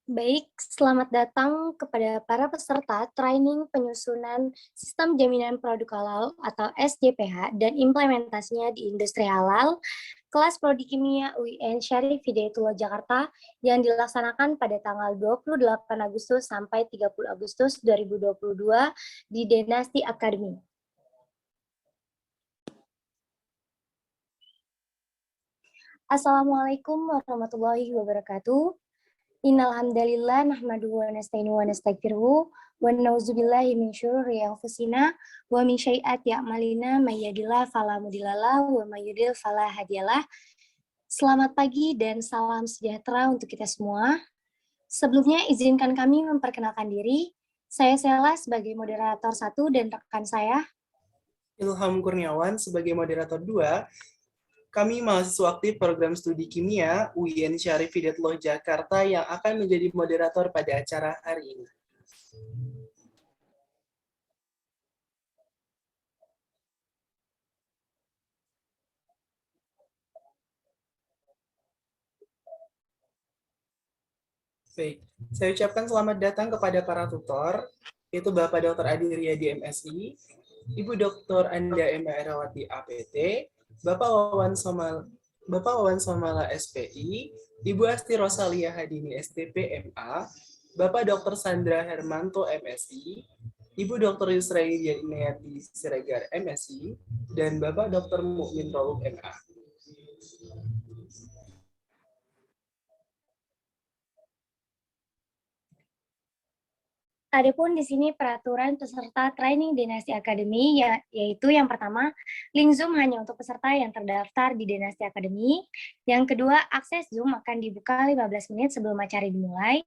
Baik, selamat datang kepada para peserta training penyusunan sistem jaminan produk halal atau SJPH dan implementasinya di industri halal, kelas Prodi Kimia UIN Syarif Hidayatullah Jakarta yang dilaksanakan pada tanggal 28 Agustus sampai 30 Agustus 2022 di Dynasty Academy. Assalamualaikum warahmatullahi wabarakatuh. Innal hamdalillah nahmaduhu wa nasta'inuhu wa nastaghfiruhu wa na'udzubillahi min syururi anfusina wa min syai'ati a'malina may yahdihillahu fala mudhillalah wa may yudhlil fala hadiyalah. Selamat pagi dan salam sejahtera untuk kita semua. Sebelumnya izinkan kami memperkenalkan diri. Saya Sela sebagai moderator 1 dan rekan saya Ilham Kurniawan sebagai moderator 2. Kami mahasiswa aktif program studi kimia UIN Syarif Hidayatullah Jakarta yang akan menjadi moderator pada acara hari ini. Baik, saya ucapkan selamat datang kepada para tutor, yaitu Bapak Dr. Adi Riyadi MSI, Ibu Dr. Anda Emma Erawati APT, Bapak Wawan Somala SPI, Ibu Asti Rosalia Hadini STP MA, Bapak Dr. Sandra Hermanto MSI, Ibu Dr. Yusra Inayati Siregar MSI, dan Bapak Dr. Mukmin Rauf MA. Adapun di sini peraturan peserta training Dynasty Academy, yaitu yang pertama, link Zoom hanya untuk peserta yang terdaftar di Dynasty Academy. Yang kedua, akses Zoom akan dibuka 15 menit sebelum acara dimulai.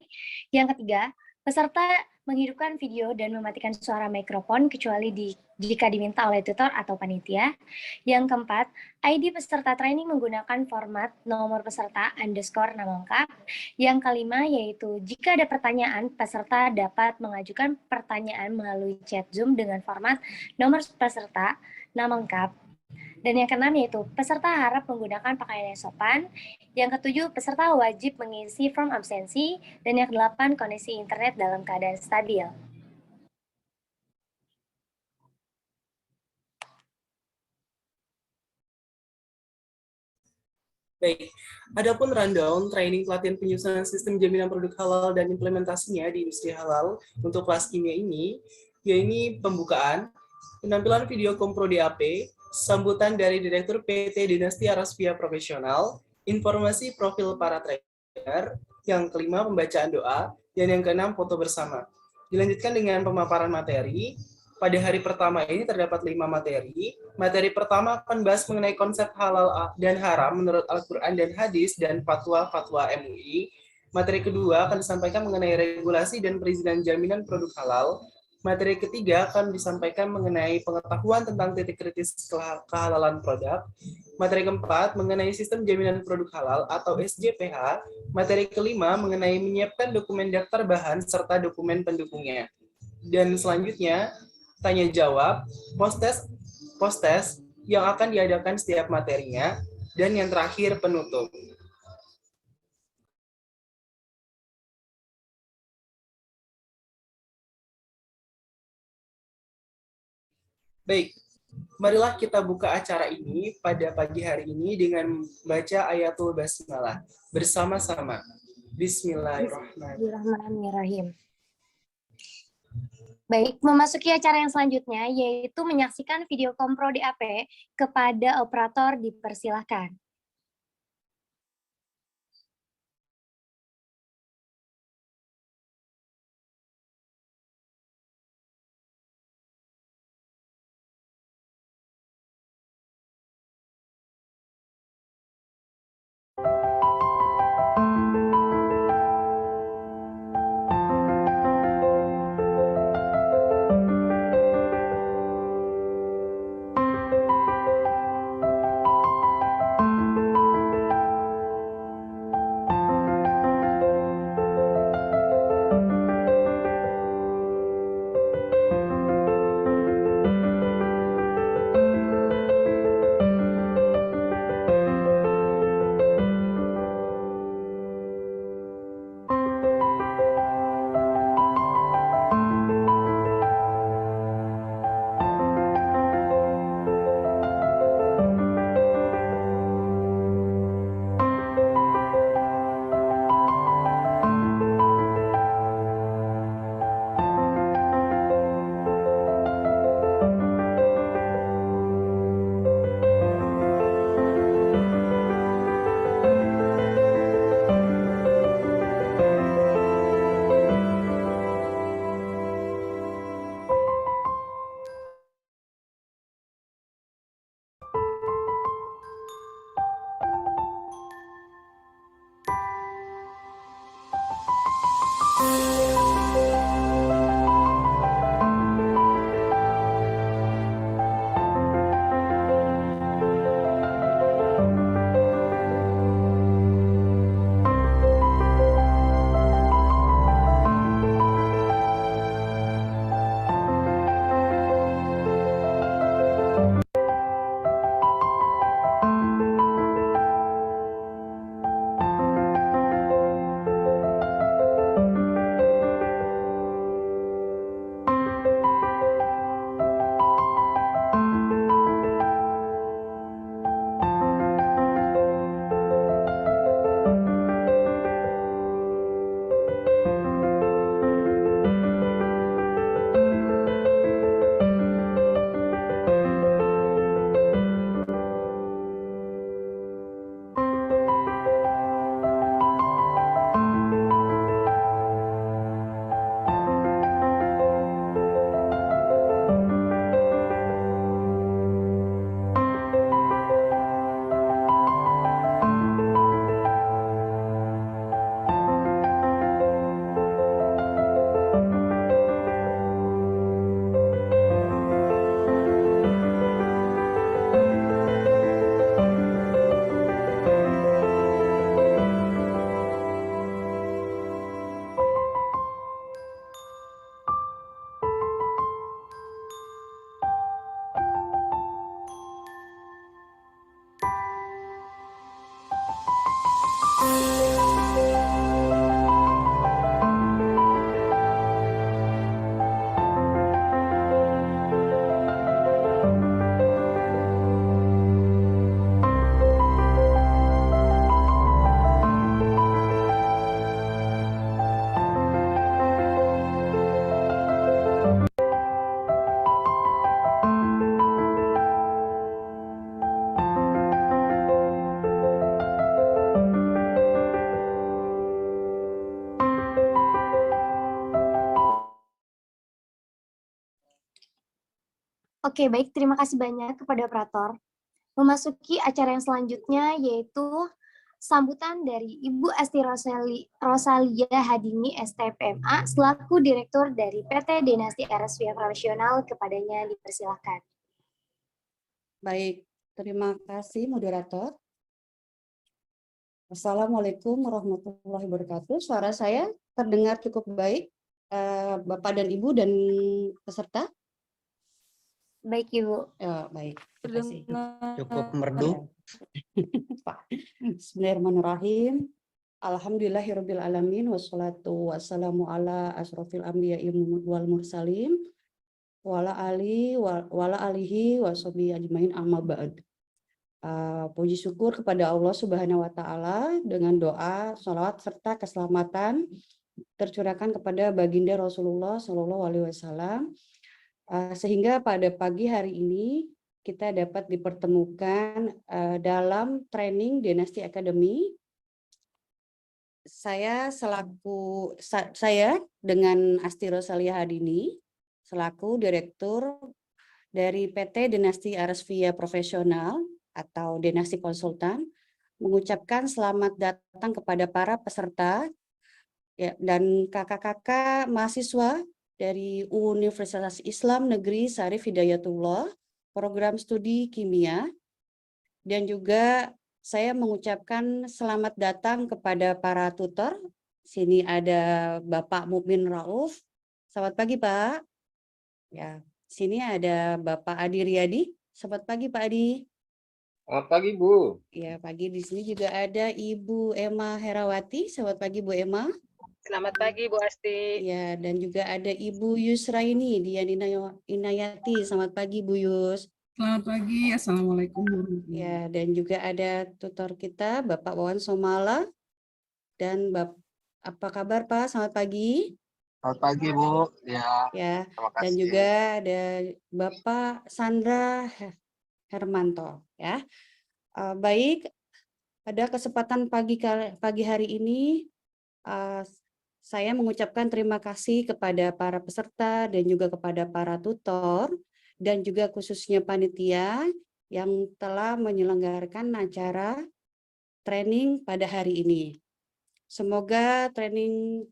Yang ketiga, peserta menghidupkan video dan mematikan suara mikrofon kecuali jika diminta oleh tutor atau panitia. Yang keempat, ID peserta training menggunakan format nomor peserta _ nama lengkap. Yang kelima yaitu jika ada pertanyaan, peserta dapat mengajukan pertanyaan melalui chat Zoom dengan format nomor peserta, nama lengkap. Dan yang keenam yaitu peserta harap menggunakan pakaian yang sopan. Yang ketujuh, peserta wajib mengisi form absensi. Dan yang kedelapan, kondisi internet dalam keadaan stabil. Baik, adapun rundown training pelatihan penyusunan sistem jaminan produk halal dan implementasinya di industri halal untuk kelas kimia ini, yaitu pembukaan, penampilan video kompro DAP, sambutan dari Direktur PT Dynasty Arasvia Profesional, informasi profil para trainer, yang kelima pembacaan doa, dan yang keenam foto bersama. Dilanjutkan dengan pemaparan materi. Pada hari pertama ini terdapat 5 materi. Materi pertama akan bahas mengenai konsep halal dan haram menurut Al-Quran dan Hadis dan fatwa-fatwa MUI. Materi kedua akan disampaikan mengenai regulasi dan perizinan jaminan produk halal. Materi ketiga akan disampaikan mengenai pengetahuan tentang titik kritis kehalalan produk. Materi keempat mengenai sistem jaminan produk halal atau SJPH. Materi kelima mengenai menyiapkan dokumen daftar bahan serta dokumen pendukungnya. Dan selanjutnya tanya jawab, post-test yang akan diadakan setiap materinya, dan yang terakhir penutup. Baik, marilah kita buka acara ini pada pagi hari ini dengan baca ayatul basmalah bersama-sama. Bismillahirrahmanirrahim. Baik, memasuki acara yang selanjutnya, yaitu menyaksikan video kompro DAP kepada operator dipersilahkan. Oke, baik. Terima kasih banyak kepada operator. Memasuki acara yang selanjutnya yaitu sambutan dari Ibu Esti Rosalia Hadini STPMA selaku Direktur dari PT Dinasti RSVia Profesional. Kepadanya dipersilakan. Baik, terima kasih moderator. Assalamualaikum warahmatullahi wabarakatuh. Suara saya terdengar cukup baik, Bapak dan Ibu dan peserta? Baik, Ibu. Ya, baik, terima kasih. Cukup merdu. Pak. Bismillahirrahmanirrahim. Alhamdulillahirabbil alamin wassalatu wassalamu ala asrofil anbiya'i wal mursalin wala alihi washabihi ajmain amma ba'd. Puji syukur kepada Allah Subhanahu wa taala dengan doa, sholawat serta keselamatan tercurahkan kepada baginda Rasulullah Shallallahu alaihi wasallam, sehingga pada pagi hari ini kita dapat dipertemukan dalam training Dinasti Academy. Saya dengan Asti Rosalia Hadini selaku Direktur dari PT Dinasti RSVia Profesional atau Dinasti Konsultan mengucapkan selamat datang kepada para peserta ya, dan kakak-kakak mahasiswa dari Universitas Islam Negeri Syarif Hidayatullah, program studi kimia, dan juga saya mengucapkan selamat datang kepada para tutor. Sini ada Bapak Mukmin Rauf. Selamat pagi, Pak. Ya, sini ada Bapak Adi Riyadi. Selamat pagi, Pak Adi. Selamat pagi, Bu. Ya, pagi di sini juga ada Ibu Emma Herawati. Selamat pagi, Bu Emma. Selamat pagi, Bu Asti. Ya, dan juga ada Ibu Yusraini Dian Inayati. Selamat pagi, Bu Yus. Selamat pagi, Assalamualaikum warahmatullahi Ya, dan juga ada tutor kita, Bapak Wawan Somala. Dan apa kabar, Pak? Selamat pagi. Selamat pagi, Bu. Ya, Terima kasih. dan juga ada Bapak Sandra Hermanto. Ya, baik. Pada kesempatan pagi hari ini, saya mengucapkan terima kasih kepada para peserta dan juga kepada para tutor dan juga khususnya panitia yang telah menyelenggarakan acara training pada hari ini. Semoga training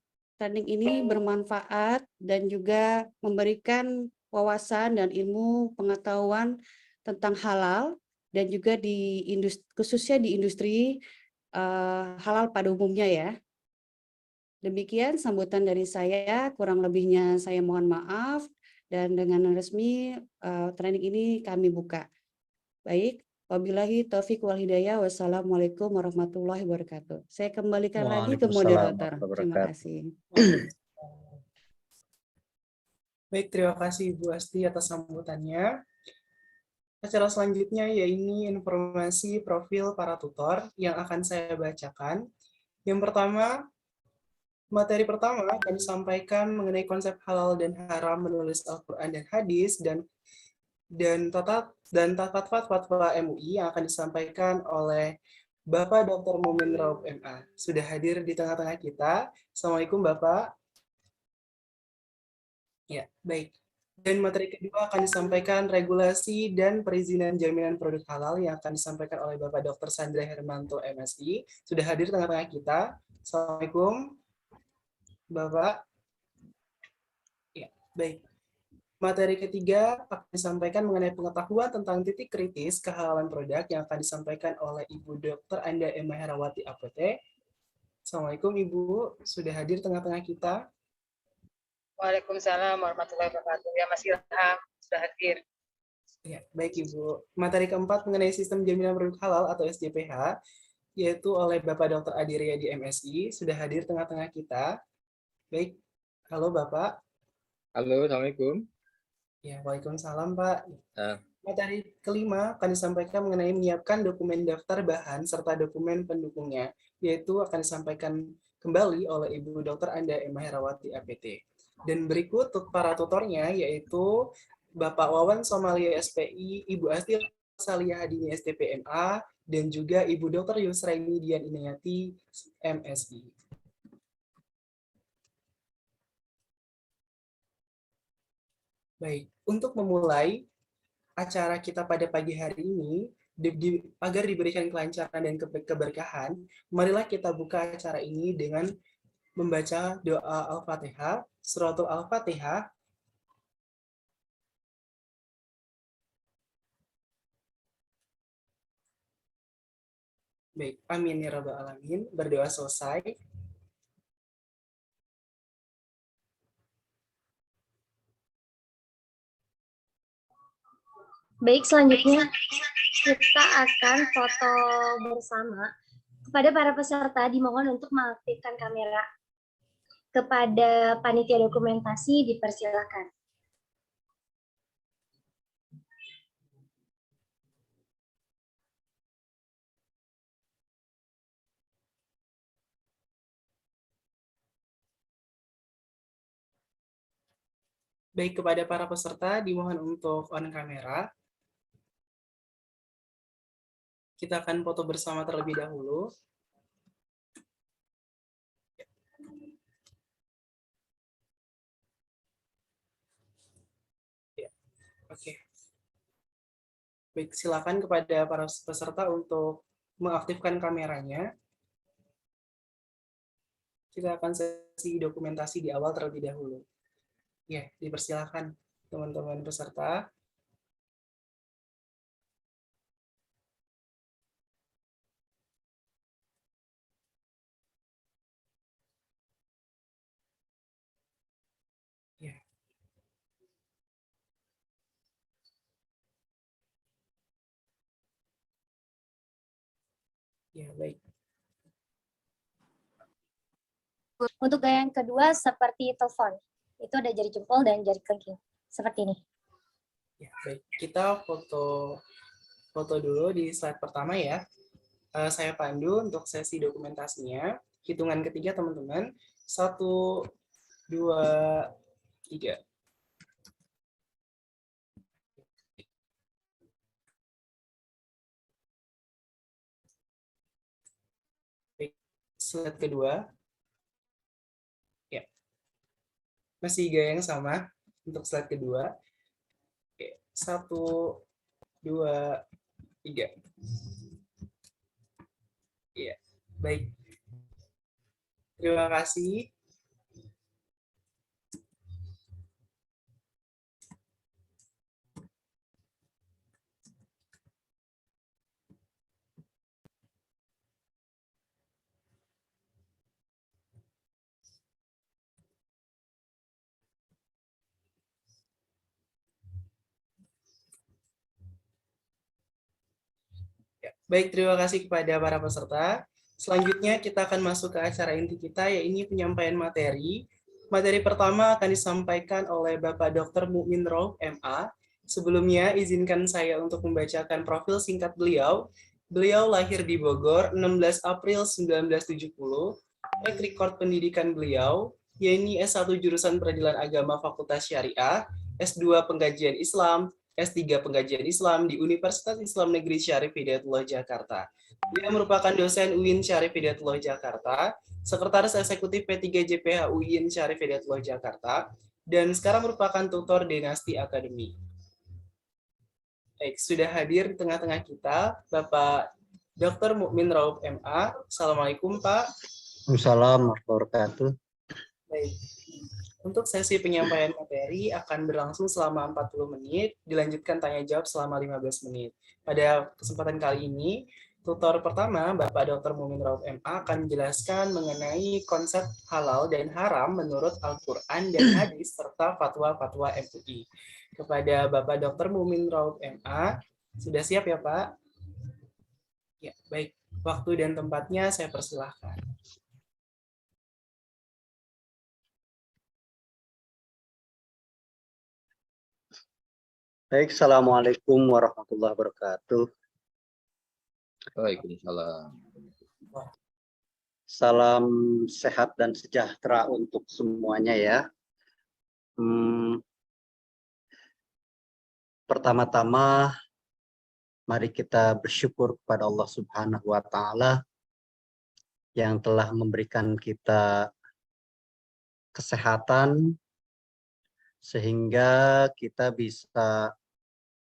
ini bermanfaat dan juga memberikan wawasan dan ilmu pengetahuan tentang halal dan juga khususnya di industri halal pada umumnya ya. Demikian sambutan dari saya, kurang lebihnya saya mohon maaf, dan dengan resmi training ini kami buka. Baik, wabillahi taufik wal hidayah, wassalamualaikum warahmatullahi wabarakatuh. Saya kembalikan lagi ke moderator. Terima kasih. Baik, terima kasih Ibu Asti atas sambutannya. Acara selanjutnya yaitu informasi profil para tutor yang akan saya bacakan. Yang pertama, materi pertama akan disampaikan mengenai konsep halal dan haram menulis Al-Quran dan hadis dan tata fatwa MUI yang akan disampaikan oleh Bapak Dr. Mumin Rauf MA. Sudah hadir di tengah-tengah kita. Assalamualaikum Bapak. Ya, baik. Dan materi kedua akan disampaikan regulasi dan perizinan jaminan produk halal yang akan disampaikan oleh Bapak Dr. Sandra Hermanto MSI. Sudah hadir di tengah-tengah kita. Assalamualaikum Bapak. Ya, baik. Materi ketiga akan disampaikan mengenai pengetahuan tentang titik kritis kehalalan produk yang akan disampaikan oleh Ibu Dr. Anda Emma Herawati APT. Assalamualaikum Ibu, sudah hadir tengah-tengah kita. Waalaikumsalam warahmatullahi wabarakatuh. Ya, Mas Ilham sudah hadir. Ya, baik Ibu. Materi keempat mengenai sistem jaminan produk halal atau SJPH, yaitu oleh Bapak Dr. Adi Riyadi MSI, sudah hadir tengah-tengah kita. Baik, halo Bapak. Halo, Assalamualaikum. Ya, waalaikumsalam Pak. Ya. Materi kelima akan disampaikan mengenai menyiapkan dokumen daftar bahan serta dokumen pendukungnya, yaitu akan disampaikan kembali oleh Ibu Dr. Anda Emma Herawati APT. Dan berikut para tutornya yaitu Bapak Wawan Somalia SPI, Ibu Asti Rosalia Hadini STPMA, dan juga Ibu Dr. Yusraini Dian Inayati MSI. Baik, untuk memulai acara kita pada pagi hari ini, agar diberikan kelancaran dan keberkahan, marilah kita buka acara ini dengan membaca doa Al-Fatihah, suratul Al-Fatihah. Baik, amin ya rabbal alamin. Berdoa selesai. Baik, selanjutnya kita akan foto bersama. Kepada para peserta dimohon untuk mengaktifkan kamera. Kepada panitia dokumentasi dipersilakan. Baik, kepada para peserta dimohon untuk on kamera. Kita akan foto bersama terlebih dahulu. Ya, oke. Baik, silakan kepada para peserta untuk mengaktifkan kameranya. Kita akan sesi dokumentasi di awal terlebih dahulu. Ya, dipersilakan teman-teman peserta. Ya. Ya, baik. Untuk gaya yang kedua seperti telepon. Itu ada jari jempol dan jari kelingking. Seperti ini. Ya, baik. Kita foto dulu di slide pertama ya. Saya pandu untuk sesi dokumentasinya. Hitungan ketiga teman-teman. 1, 2, 3. Baik. Slide kedua. Ya. Masih gaya yang sama untuk slide kedua. Oke. 1, 2, 3. Ya, baik. Terima kasih. Ya, baik, terima kasih kepada para peserta. Selanjutnya kita akan masuk ke acara inti kita, yaitu penyampaian materi. Materi pertama akan disampaikan oleh Bapak Dr. Mukmin Rauf, MA. Sebelumnya, izinkan saya untuk membacakan profil singkat beliau. Beliau lahir di Bogor, 16 April 1970. Track record pendidikan beliau, yaitu S1 jurusan Peradilan Agama Fakultas Syariah, S2 Pengkajian Islam, S3 Pengkajian Islam di Universitas Islam Negeri Syarif Hidayatullah Jakarta. Dia merupakan dosen UIN Syarif Hidayatullah Jakarta, Sekretaris Eksekutif P3JPH UIN Syarif Hidayatullah Jakarta, dan sekarang merupakan tutor Dynasty Academy. Baik, sudah hadir di tengah-tengah kita Bapak Dr. Mukmin Rauf, MA. Assalamualaikum, Pak. Assalamualaikum warahmatullahi wabarakatuh. Baik. Untuk sesi penyampaian materi akan berlangsung selama 40 menit, dilanjutkan tanya jawab selama 15 menit. Pada kesempatan kali ini, tutor pertama, Bapak Dr. Mukmin Rauf, MA, akan menjelaskan mengenai konsep halal dan haram menurut Al-Quran dan hadis, serta fatwa-fatwa MUI. Kepada Bapak Dr. Mukmin Rauf, MA, sudah siap ya, Pak? Ya, baik. Waktu dan tempatnya saya persilahkan. Baik, Assalamualaikum warahmatullahi wabarakatuh. Waalaikumsalam. Salam sehat dan sejahtera untuk semuanya ya. Pertama-tama, mari kita bersyukur kepada Allah Subhanahu wa Ta'ala yang telah memberikan kita kesehatan sehingga kita bisa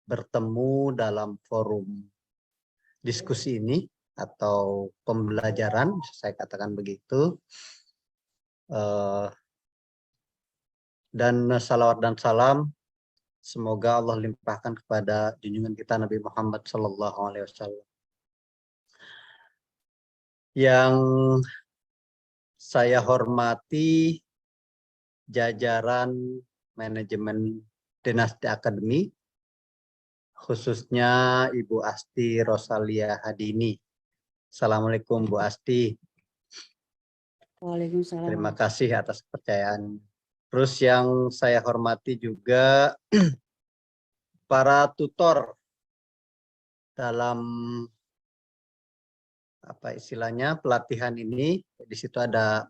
bertemu dalam forum diskusi ini atau pembelajaran, saya katakan begitu. Dan salawat dan salam semoga Allah limpahkan kepada junjungan kita Nabi Muhammad SAW. Yang saya hormati jajaran manajemen Dinasti Akademi, khususnya Ibu Asti Rosalia Hadini. Assalamualaikum Bu Asti. Waalaikumsalam. Terima kasih atas kepercayaan. Terus yang saya hormati juga para tutor dalam apa istilahnya pelatihan ini. Di situ ada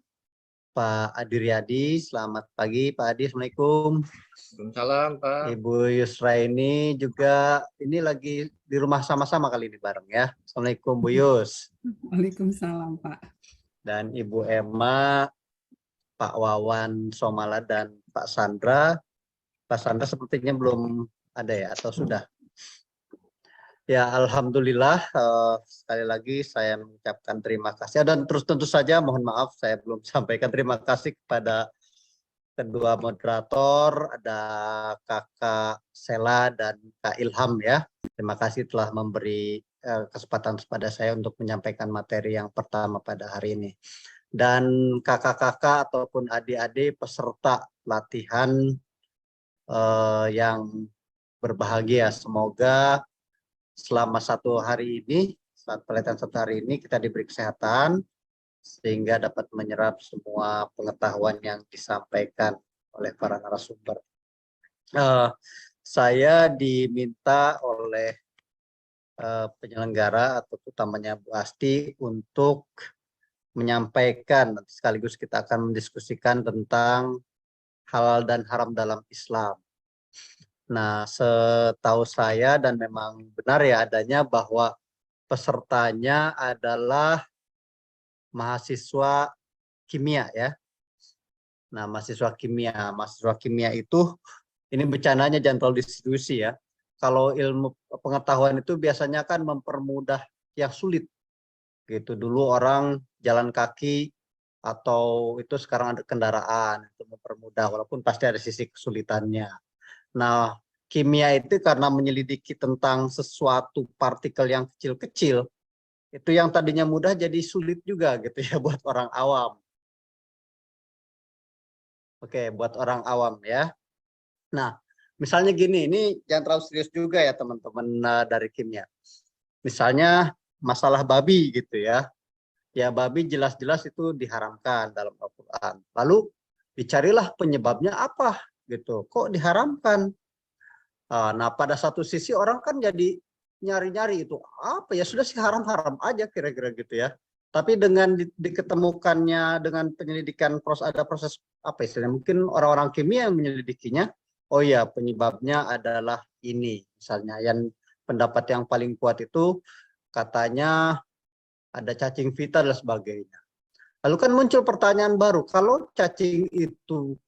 Pak Adi Riyadi. Selamat pagi Pak Adi. Assalamualaikum. Waalaikumsalam Pak. Ibu Yusra ini juga ini lagi di rumah sama-sama kali ini bareng ya. Assalamualaikum Bu Yus. Waalaikumsalam, Pak. Dan Ibu Emma, Pak Wawan Somala dan Pak Sandra. Pak Sandra sepertinya belum ada ya atau sudah? Ya, alhamdulillah sekali lagi saya mengucapkan terima kasih dan terus tentu saja mohon maaf saya belum sampaikan terima kasih kepada kedua moderator, ada Kakak Sela dan Kak Ilham ya. Terima kasih telah memberi kesempatan kepada saya untuk menyampaikan materi yang pertama pada hari ini. Dan kakak-kakak ataupun adik-adik peserta latihan yang berbahagia, semoga selama satu hari ini, saat pelatihan satu hari ini kita diberi kesehatan sehingga dapat menyerap semua pengetahuan yang disampaikan oleh para narasumber. Saya diminta oleh penyelenggara atau utamanya Bu Asti untuk menyampaikan, sekaligus kita akan mendiskusikan tentang halal dan haram dalam Islam. Nah, setahu saya dan memang benar ya adanya bahwa pesertanya adalah mahasiswa kimia ya. Nah, mahasiswa kimia itu ini becananya jangan terlalu distribusi ya. Kalau ilmu pengetahuan itu biasanya kan mempermudah yang sulit. Gitu dulu orang jalan kaki atau itu sekarang ada kendaraan itu mempermudah walaupun pasti ada sisi kesulitannya. Nah, kimia itu karena menyelidiki tentang sesuatu partikel yang kecil-kecil itu yang tadinya mudah jadi sulit juga gitu ya buat orang awam. Oke, buat orang awam ya. Nah, misalnya gini, ini jangan terlalu serius juga ya teman-teman dari kimia. Misalnya masalah babi gitu ya. Ya babi jelas-jelas itu diharamkan dalam Al-Quran. Lalu dicarilah penyebabnya apa gitu. Kok diharamkan? Nah pada satu sisi orang kan jadi nyari-nyari itu apa ya sudah sih haram-haram aja kira-kira gitu ya. Tapi dengan diketemukannya dengan penyelidikan ada proses apa istilahnya mungkin orang-orang kimia yang menyelidikinya. Oh ya penyebabnya adalah ini misalnya yang pendapat yang paling kuat itu katanya ada cacing vita dan sebagainya. Lalu kan muncul pertanyaan baru, kalau cacing itu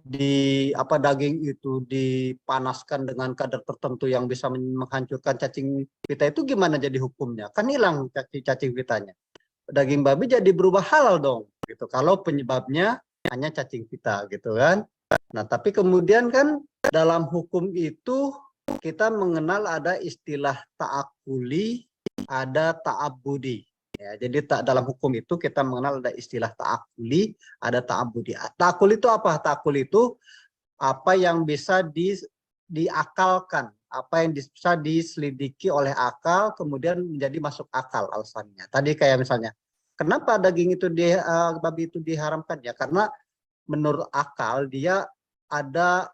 daging itu dipanaskan dengan kadar tertentu yang bisa menghancurkan cacing vita itu gimana jadi hukumnya? Kan hilang cacing vitanya. Daging babi jadi berubah halal dong, gitu. Kalau penyebabnya hanya cacing vita, gitu kan? Nah, tapi kemudian kan dalam hukum itu kita mengenal ada istilah ta'akuli, ada ta'abudi. Ya, jadi dalam hukum itu kita mengenal ada istilah ta'akuli, ada ta'abudi. Ta'akul itu apa? Ta'akul itu apa yang bisa diakalkan, apa yang bisa diselidiki oleh akal, kemudian menjadi masuk akal alasannya. Tadi kayak misalnya, kenapa daging itu babi itu diharamkan? Ya karena menurut akal dia ada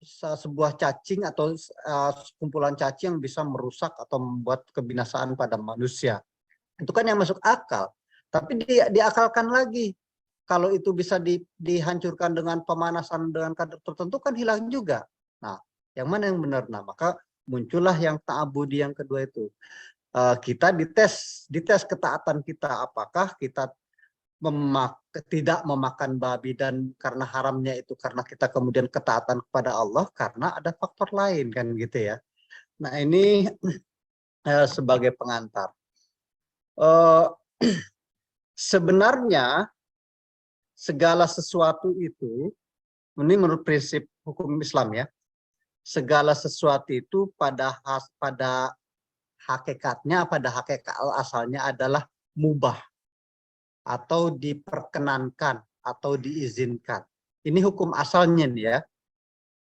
sebuah cacing atau kumpulan cacing yang bisa merusak atau membuat kebinasaan pada manusia. Itu kan yang masuk akal. Tapi diakalkan lagi. Kalau itu bisa dihancurkan dengan pemanasan dengan kadar tertentu kan hilang juga. Nah, yang mana yang benar? Nah, maka muncullah yang ta'abudi yang kedua itu. Kita dites ketaatan kita. Apakah kita tidak memakan babi dan karena haramnya itu karena kita kemudian ketaatan kepada Allah karena ada faktor lain kan gitu ya. Nah ini sebagai pengantar. Sebenarnya segala sesuatu itu, ini menurut prinsip hukum Islam ya, segala sesuatu itu pada hakikatnya, pada hakikat asalnya adalah mubah atau diperkenankan atau diizinkan. Ini hukum asalnya nih ya.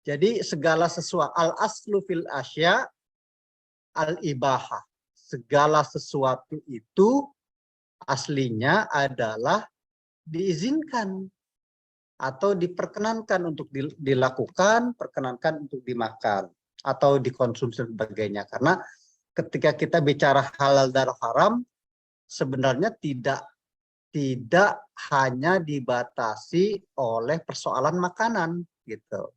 Jadi segala sesuatu al-aslu fil asya al-ibahah. Segala sesuatu itu aslinya adalah diizinkan atau diperkenankan untuk dilakukan, perkenankan untuk dimakan atau dikonsumsi sebagainya. Karena ketika kita bicara halal dan haram, sebenarnya tidak hanya dibatasi oleh persoalan makanan gitu.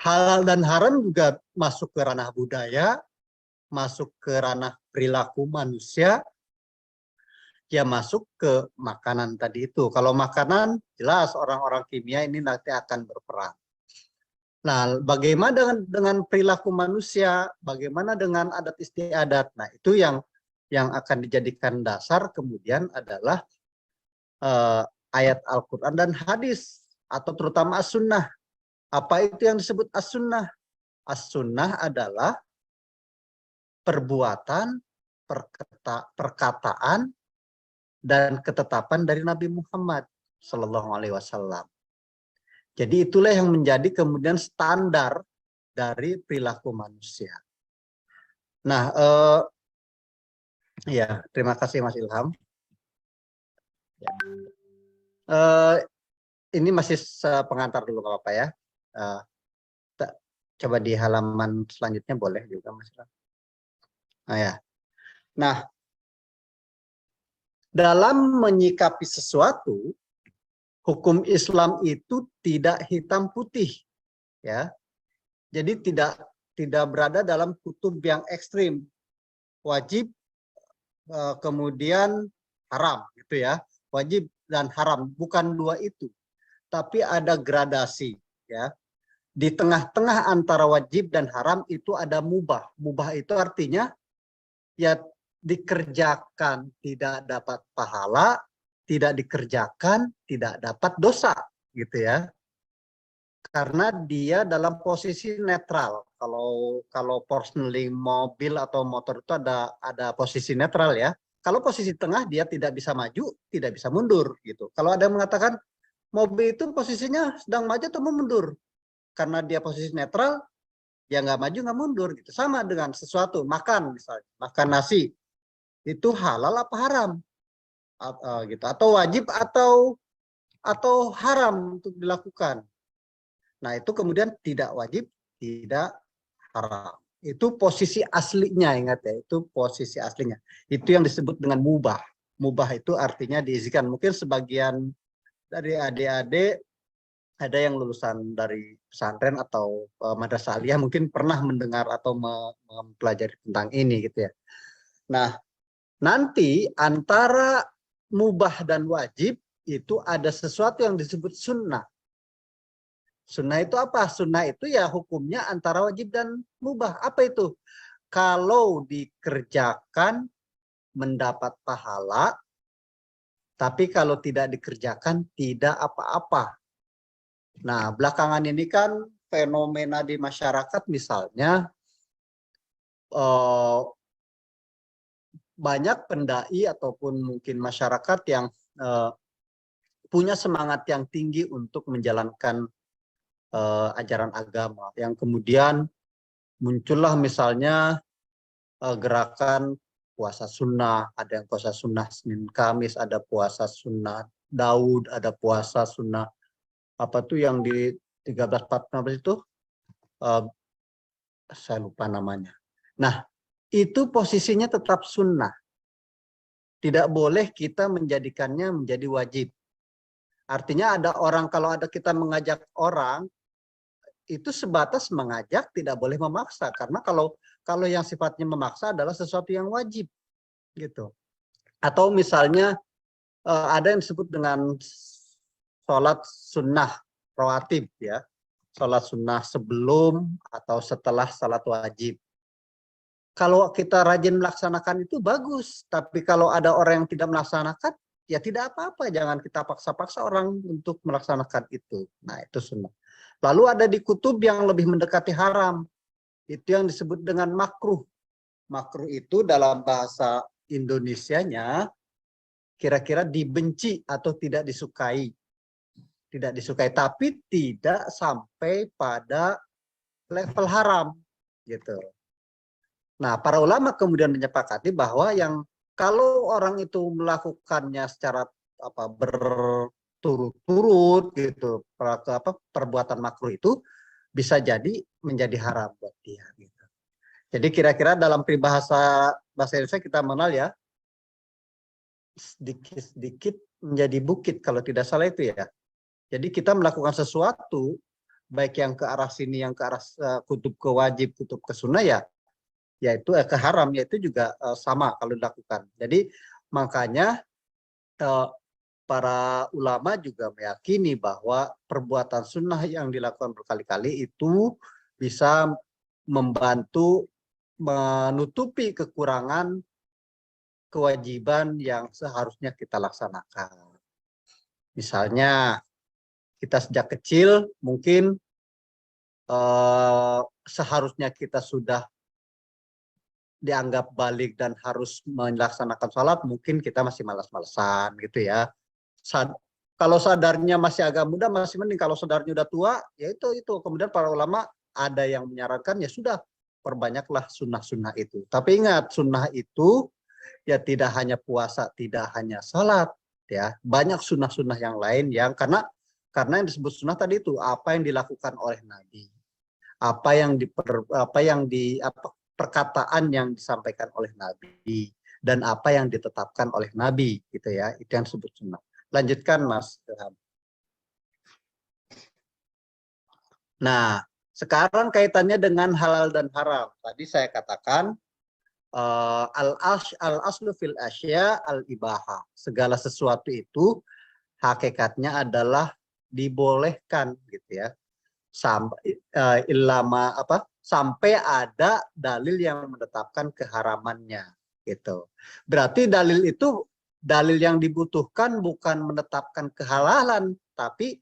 Halal dan haram juga masuk ke ranah budaya, masuk ke ranah perilaku manusia, ya masuk ke makanan tadi itu. Kalau makanan, jelas orang-orang kimia ini nanti akan berperan. Nah, bagaimana dengan perilaku manusia? Bagaimana dengan adat istiadat? Nah, itu yang akan dijadikan dasar kemudian adalah ayat Al-Quran dan hadis, atau terutama as-sunnah. Apa itu yang disebut as-sunnah? As-sunnah adalah perbuatan, perkataan, dan ketetapan dari Nabi Muhammad SAW. Jadi itulah yang menjadi kemudian standar dari perilaku manusia. Nah, ya terima kasih Mas Ilham. Ya. Ini masih pengantar dulu nggak apa-apa ya. Coba di halaman selanjutnya boleh juga Mas Ilham. Nah ya. Nah, dalam menyikapi sesuatu, hukum Islam itu tidak hitam putih, ya. Jadi tidak berada dalam kutub yang ekstrim, wajib kemudian haram, gitu ya. Wajib dan haram, bukan dua itu, tapi ada gradasi, ya. Di tengah-tengah antara wajib dan haram itu ada mubah. Mubah itu artinya ya dikerjakan tidak dapat pahala, tidak dikerjakan tidak dapat dosa, gitu ya. Karena dia dalam posisi netral. Kalau personally mobil atau motor itu ada posisi netral ya. Kalau posisi tengah dia tidak bisa maju, tidak bisa mundur gitu. Kalau ada yang mengatakan mobil itu posisinya sedang maju atau mundur, karena dia posisi netral, ya nggak maju nggak mundur gitu. Sama dengan sesuatu, makan misalnya, makan nasi itu halal apa haram gitu, atau wajib atau haram untuk dilakukan. Nah itu kemudian tidak wajib, tidak haram. Itu posisi aslinya, ingat ya, itu posisi aslinya. Itu yang disebut dengan mubah. Mubah itu artinya diizinkan. Mungkin sebagian dari adik-adik ada yang lulusan dari pesantren atau madrasah aliyah mungkin pernah mendengar atau mempelajari tentang ini gitu ya. Nah, nanti antara mubah dan wajib itu ada sesuatu yang disebut sunnah. Sunnah itu apa? Sunnah itu ya hukumnya antara wajib dan mubah. Apa itu? Kalau dikerjakan mendapat pahala, tapi kalau tidak dikerjakan tidak apa-apa. Nah, belakangan ini kan fenomena di masyarakat misalnya banyak pendai ataupun mungkin masyarakat yang punya semangat yang tinggi untuk menjalankan ajaran agama, yang kemudian muncullah misalnya gerakan puasa sunnah, ada yang puasa sunnah Senin Kamis, ada puasa sunnah Daud, ada puasa sunnah apa tuh yang di 13-14 itu saya lupa namanya. Nah, itu posisinya tetap sunnah. Tidak boleh kita menjadikannya menjadi wajib. Artinya ada orang, kalau ada kita mengajak orang, itu sebatas mengajak, tidak boleh memaksa. Karena kalau Kalau yang sifatnya memaksa adalah sesuatu yang wajib gitu. Atau misalnya ada yang disebut dengan sholat sunnah rawatib ya. Sholat sunnah sebelum atau setelah sholat wajib. Kalau kita rajin melaksanakan itu bagus, tapi kalau ada orang yang tidak melaksanakan, ya tidak apa-apa. Jangan kita paksa-paksa orang untuk melaksanakan itu. Nah, itu sunnah. Lalu ada di kutub yang lebih mendekati haram. Itu yang disebut dengan makruh. Makruh itu dalam bahasa Indonesianya kira-kira dibenci atau tidak disukai. Tidak disukai, tapi tidak sampai pada level haram. Gitu. Nah, para ulama kemudian menyepakati bahwa yang kalau orang itu melakukannya secara berturut-turut gitu, perbuatan makruh itu bisa jadi menjadi haram buat dia. Gitu. Jadi kira-kira dalam peribahasa bahasa Indonesia kita mengenal ya, sedikit-sedikit menjadi bukit kalau tidak salah itu ya. Jadi kita melakukan sesuatu, baik yang ke arah sini, yang ke arah kutub ke wajib, kutub ke sunnah ya, yaitu ke haram, yaitu juga sama kalau dilakukan. Jadi makanya para ulama juga meyakini bahwa perbuatan sunnah yang dilakukan berkali-kali itu bisa membantu menutupi kekurangan kewajiban yang seharusnya kita laksanakan. Misalnya kita sejak kecil mungkin seharusnya kita sudah dianggap balik dan harus melaksanakan sholat, mungkin kita masih malas-malesan gitu ya. Kalau sadarnya masih agak muda masih mending, kalau sadarnya udah tua ya itu. Kemudian para ulama ada yang menyarankan ya sudah perbanyaklah sunnah-sunnah itu. Tapi ingat, sunnah itu ya tidak hanya puasa, tidak hanya sholat ya, banyak sunnah-sunnah yang lain yang karena yang disebut sunnah tadi itu apa yang dilakukan oleh Nabi, perkataan yang disampaikan oleh Nabi, dan apa yang ditetapkan oleh Nabi gitu ya, itu yang disebut sunnah. Lanjutkan Mas. Nah, sekarang kaitannya dengan halal dan haram. Tadi saya katakan al-aslu fil asya al-ibaha. Segala sesuatu itu hakikatnya adalah dibolehkan gitu ya. Sampai ada dalil yang menetapkan keharamannya gitu. Berarti dalil itu, dalil yang dibutuhkan bukan menetapkan kehalalan, tapi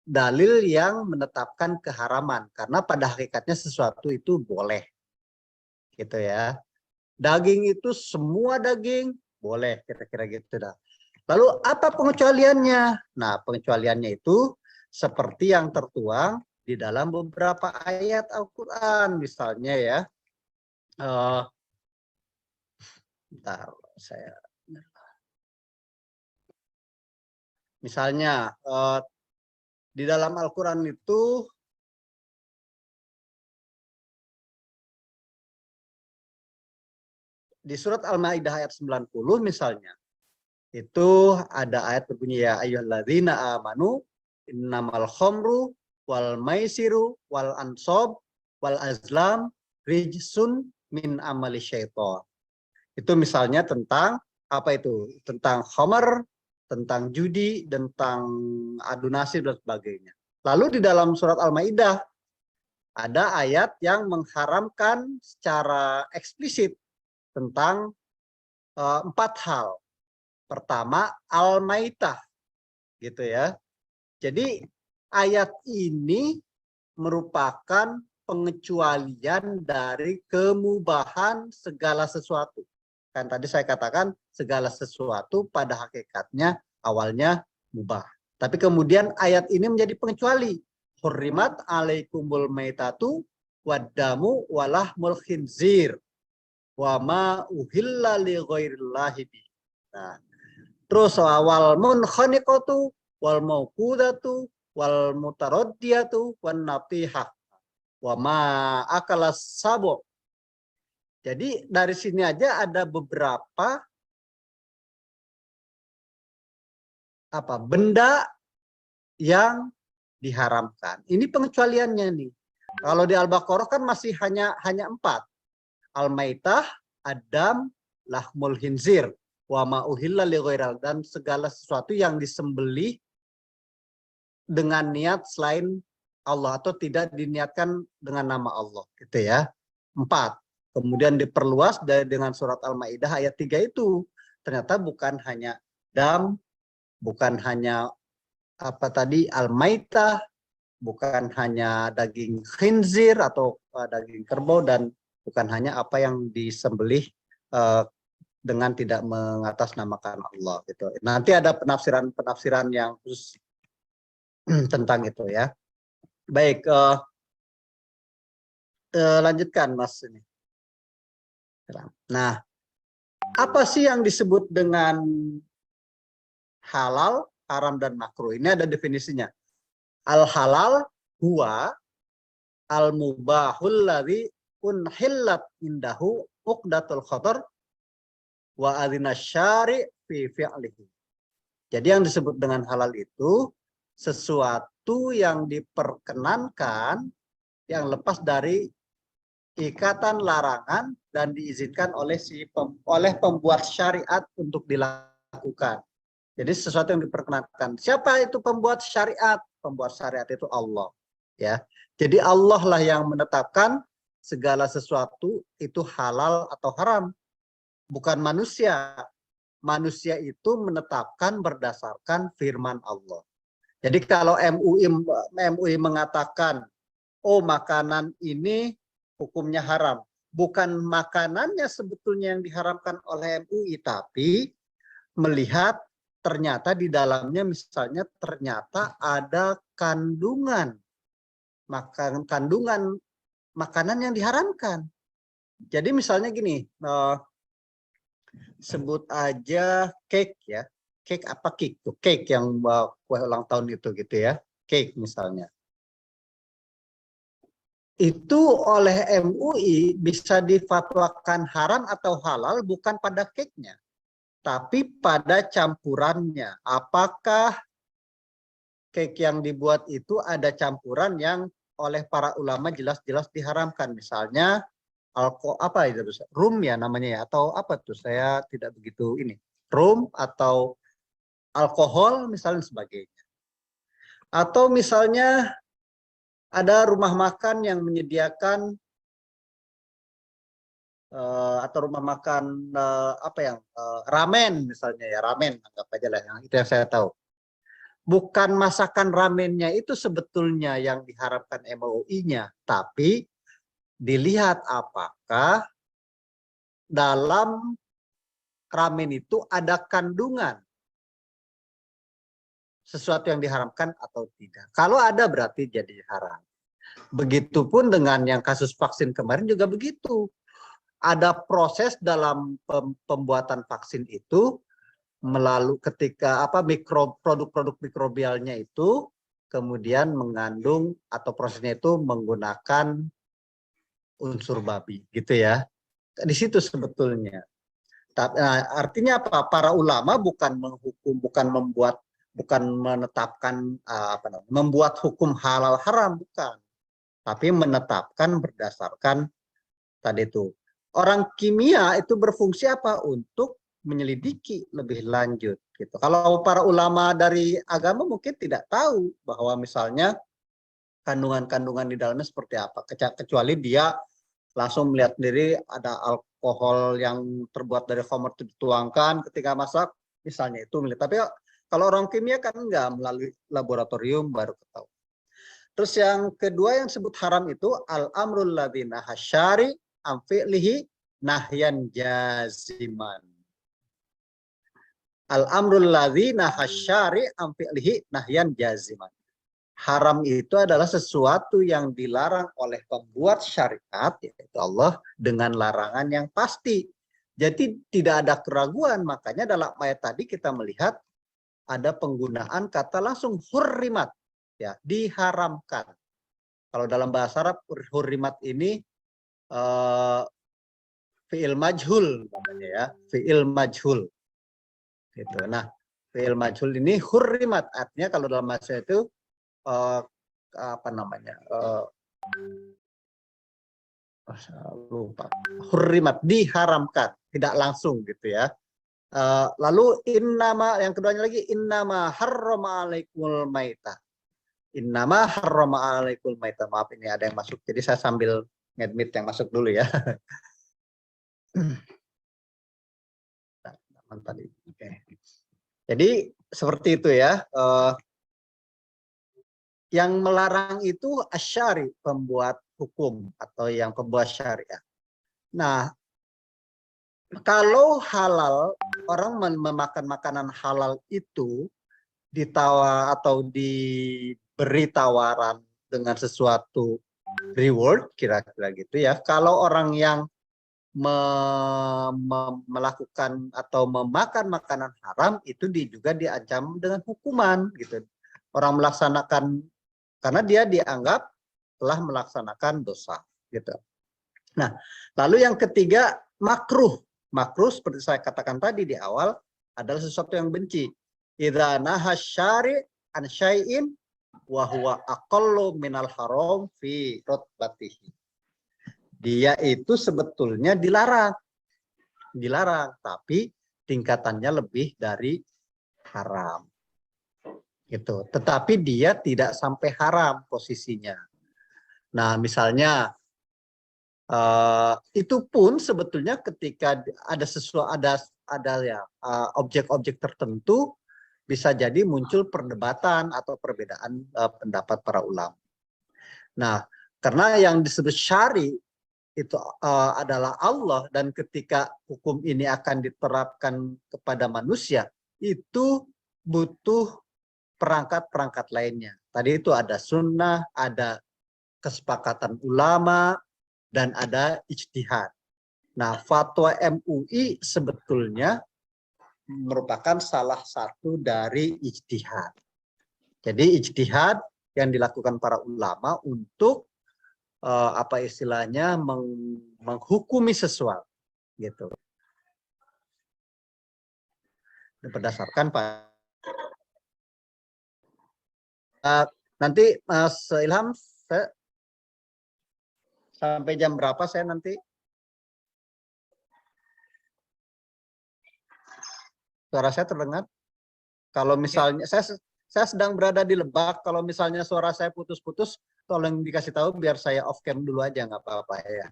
dalil yang menetapkan keharaman, karena pada hakikatnya sesuatu itu boleh gitu ya. Daging itu semua daging boleh, kira-kira gitu dah. Lalu apa pengecualiannya? Nah, pengecualiannya itu seperti yang tertuang di dalam beberapa ayat Al-Quran. Misalnya ya, misalnya di dalam Al-Quran itu di surat Al-Maidah ayat 90 misalnya, itu ada ayat berbunyi ya ayyuhalladzina amanu innamal khamru wal maisiru wal ansob wal azlam rijsun min amali syaiton. Itu misalnya tentang apa itu? Tentang khamar, tentang judi, tentang adu nasib dan sebagainya. Lalu di dalam surat Al-Maidah ada ayat yang mengharamkan secara eksplisit tentang 4 hal. Pertama, al-maitah, gitu ya. Jadi ayat ini merupakan pengecualian dari kemubahan segala sesuatu. Kan tadi saya katakan segala sesuatu pada hakikatnya awalnya mubah. Tapi kemudian ayat ini menjadi pengecuali. Hurrimat alaikumul maitatu waddamu walahmul khinzir wa ma uhilla li ghairillahi bi. Nah, terus wal munkhaniqatu wal mauqudatu wal mutaraddiyatu wan natihah wa ma akalas sabu. Jadi dari sini aja ada beberapa benda yang diharamkan. Ini pengecualiannya nih. Kalau di Al-Baqarah kan masih hanya 4. Al-maitah, adam, lahmul hinzir, wa ma uhilla li ghairal, dan segala sesuatu yang disembelih dengan niat selain Allah atau tidak diniatkan dengan nama Allah, gitu ya. 4. Kemudian diperluas dengan surat Al-Maidah ayat 3 itu. Ternyata bukan hanya dam, bukan hanya apa tadi al-maitah, bukan hanya daging khinzir atau daging kerbau, dan bukan hanya apa yang disembelih dengan tidak mengatasnamakan Allah gitu. Nanti ada penafsiran yang khusus tentang itu ya. Baik, lanjutkan Mas ini. Nah, apa sih yang disebut dengan halal, haram, dan makruh? Ini ada definisinya. Al-halal huwa al-mubahul ladzi unhillat indahu uqdatul khatar wa adzina syari' fi fi'lihi. Jadi yang disebut dengan halal itu sesuatu yang diperkenankan yang lepas dari ikatan larangan dan diizinkan oleh pembuat syariat untuk dilakukan. Jadi sesuatu yang diperkenankan. Siapa itu pembuat syariat? Pembuat syariat itu Allah, ya. Jadi Allah lah yang menetapkan segala sesuatu itu halal atau haram, bukan manusia. Manusia itu menetapkan berdasarkan firman Allah. Jadi kalau MUI mengatakan, oh makanan ini hukumnya haram, bukan makanannya sebetulnya yang diharamkan oleh MUI, tapi melihat ternyata di dalamnya misalnya ternyata ada kandungan makanan yang diharamkan. Jadi misalnya gini, sebut aja cake ya, cake apa cake tuh, cake yang kue ulang tahun itu gitu ya, cake misalnya. Itu oleh MUI bisa difatwakan haram atau halal bukan pada cake-nya, tapi pada campurannya. Apakah cake yang dibuat itu ada campuran yang oleh para ulama jelas-jelas diharamkan, misalnya apa itu rum ya namanya ya, atau apa tuh, saya tidak begitu ini, rum atau alkohol misalnya sebagainya. Atau misalnya ada rumah makan yang menyediakan atau rumah makan ramen misalnya ya, ramen anggap aja lah, yang itu yang saya tahu. Bukan masakan ramennya itu sebetulnya yang diharapkan MUI-nya, tapi dilihat apakah dalam ramen itu ada kandungan sesuatu yang diharamkan atau tidak. Kalau ada berarti jadi haram. Begitupun dengan yang kasus vaksin kemarin juga begitu. Ada proses dalam pembuatan vaksin itu melalui ketika produk-produk mikrobialnya itu kemudian mengandung atau prosesnya itu menggunakan unsur babi gitu ya. Di situ sebetulnya. Artinya apa? Para ulama bukan menghukum, bukan menetapkan membuat hukum halal haram, bukan. Tapi menetapkan berdasarkan tadi itu. Orang kimia itu berfungsi apa? Untuk menyelidiki lebih lanjut gitu. Kalau para ulama dari agama mungkin tidak tahu bahwa misalnya kandungan-kandungan di dalamnya seperti apa, kecuali dia langsung melihat sendiri ada alkohol yang terbuat dari khamr itu dituangkan ketika masak misalnya, itu melihat. Tapi kalau orang kimia kan enggak, melalui laboratorium baru ketahui. Terus yang kedua yang disebut haram itu al-amrul ladzi nahasyari am fi'lihi nahyan jaziman. Al-amrul ladzi nahasyari am fi'lihi nahyan jaziman. Haram itu adalah sesuatu yang dilarang oleh pembuat syariat, yaitu Allah, dengan larangan yang pasti. Jadi tidak ada keraguan. Makanya dalam ayat tadi kita melihat ada penggunaan kata langsung hurrimat, ya, diharamkan. Kalau dalam bahasa Arab hurrimat ini fi'il majhul namanya ya, fi'il majhul. Gitu. Nah, fi'il majhul ini hurrimat, artinya kalau dalam bahasa itu lupa. Hurrimat, diharamkan, tidak langsung gitu ya. Lalu innama, yang keduanya lagi innama harrama alaikumul maita. Innama harrama alaikumul maita. Maaf, ini ada yang masuk, jadi saya sambil nge-admit yang masuk dulu ya. Tadi. Oke. Jadi seperti itu ya. Yang melarang itu asyari, pembuat hukum atau yang pembuat syariat. Nah, kalau halal, orang memakan makanan halal itu ditawar atau diberi tawaran dengan sesuatu reward, kira-kira gitu ya. Kalau orang yang melakukan atau memakan makanan haram itu juga diancam dengan hukuman gitu. Orang melaksanakan karena dia dianggap telah melaksanakan dosa gitu. Nah, lalu yang ketiga makruh. Makruh seperti saya katakan tadi di awal adalah sesuatu yang benci. Idza nahasyari an syai'in wa huwa aqallu minal haram fi rutbatihi. Dia itu sebetulnya dilarang. Dilarang, tapi tingkatannya lebih dari haram. Gitu. Tetapi dia tidak sampai haram posisinya. Nah, misalnya itu pun sebetulnya ketika ada sesuatu ada ya objek-objek tertentu bisa jadi muncul perdebatan atau perbedaan pendapat para ulama. Nah, karena yang disebut syari itu adalah Allah, dan ketika hukum ini akan diterapkan kepada manusia itu butuh perangkat-perangkat lainnya. Tadi itu ada sunnah, ada kesepakatan ulama, dan ada ijtihad. Nah, fatwa MUI sebetulnya merupakan salah satu dari ijtihad. Jadi ijtihad yang dilakukan para ulama untuk apa istilahnya menghukumi sesuatu, gitu. Berdasarkan nanti Mas Ilham, sampai jam berapa saya nanti? Suara saya terdengar? Kalau misalnya saya sedang berada di Lebak, kalau misalnya suara saya putus-putus, tolong dikasih tahu biar saya off cam dulu aja, nggak apa-apa ya.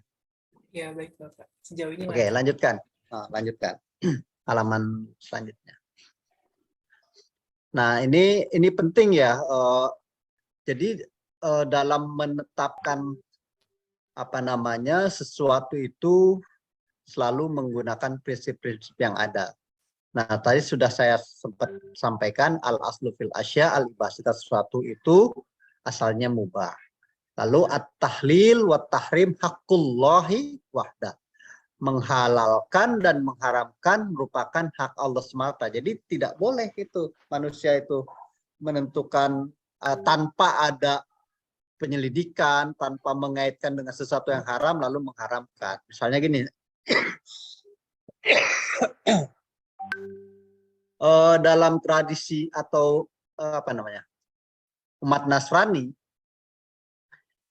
Ya, baik Bapak. Sejauh ini Oke, lanjutkan. Lanjutkan. Halaman selanjutnya. Nah, ini penting ya. Jadi dalam menetapkan apa namanya sesuatu itu selalu menggunakan prinsip-prinsip yang ada. Nah, tadi sudah saya sempat sampaikan al-aslu fil asya, al-ibahsita sesuatu itu asalnya mubah. Lalu at-tahlil wa tahrim haqqullahi wahda. Menghalalkan dan mengharamkan merupakan hak Allah semata. Jadi tidak boleh itu manusia itu menentukan tanpa ada penyelidikan, tanpa mengaitkan dengan sesuatu yang haram lalu mengharamkan. Misalnya gini, dalam tradisi atau apa namanya umat Nasrani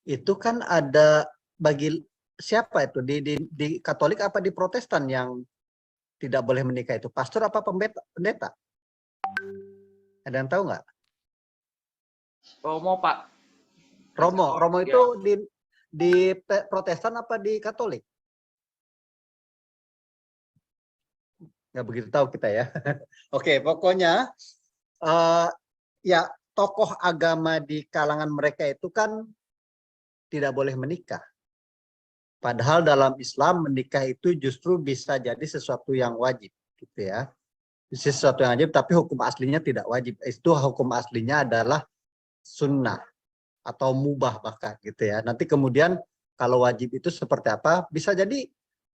itu kan ada bagi siapa itu di Katolik apa di Protestan yang tidak boleh menikah itu pastor apa pendeta? Ada yang tahu nggak? Romo, Pak. Romo itu di Protestan apa di Katolik? Nggak begitu tahu kita ya. Oke, pokoknya ya tokoh agama di kalangan mereka itu kan tidak boleh menikah. Padahal dalam Islam menikah itu justru bisa jadi sesuatu yang wajib, gitu ya. Sesuatu yang wajib, tapi hukum aslinya tidak wajib. Itu hukum aslinya adalah sunnah atau mubah bahkan, gitu ya. Nanti kemudian kalau wajib itu seperti apa? Bisa jadi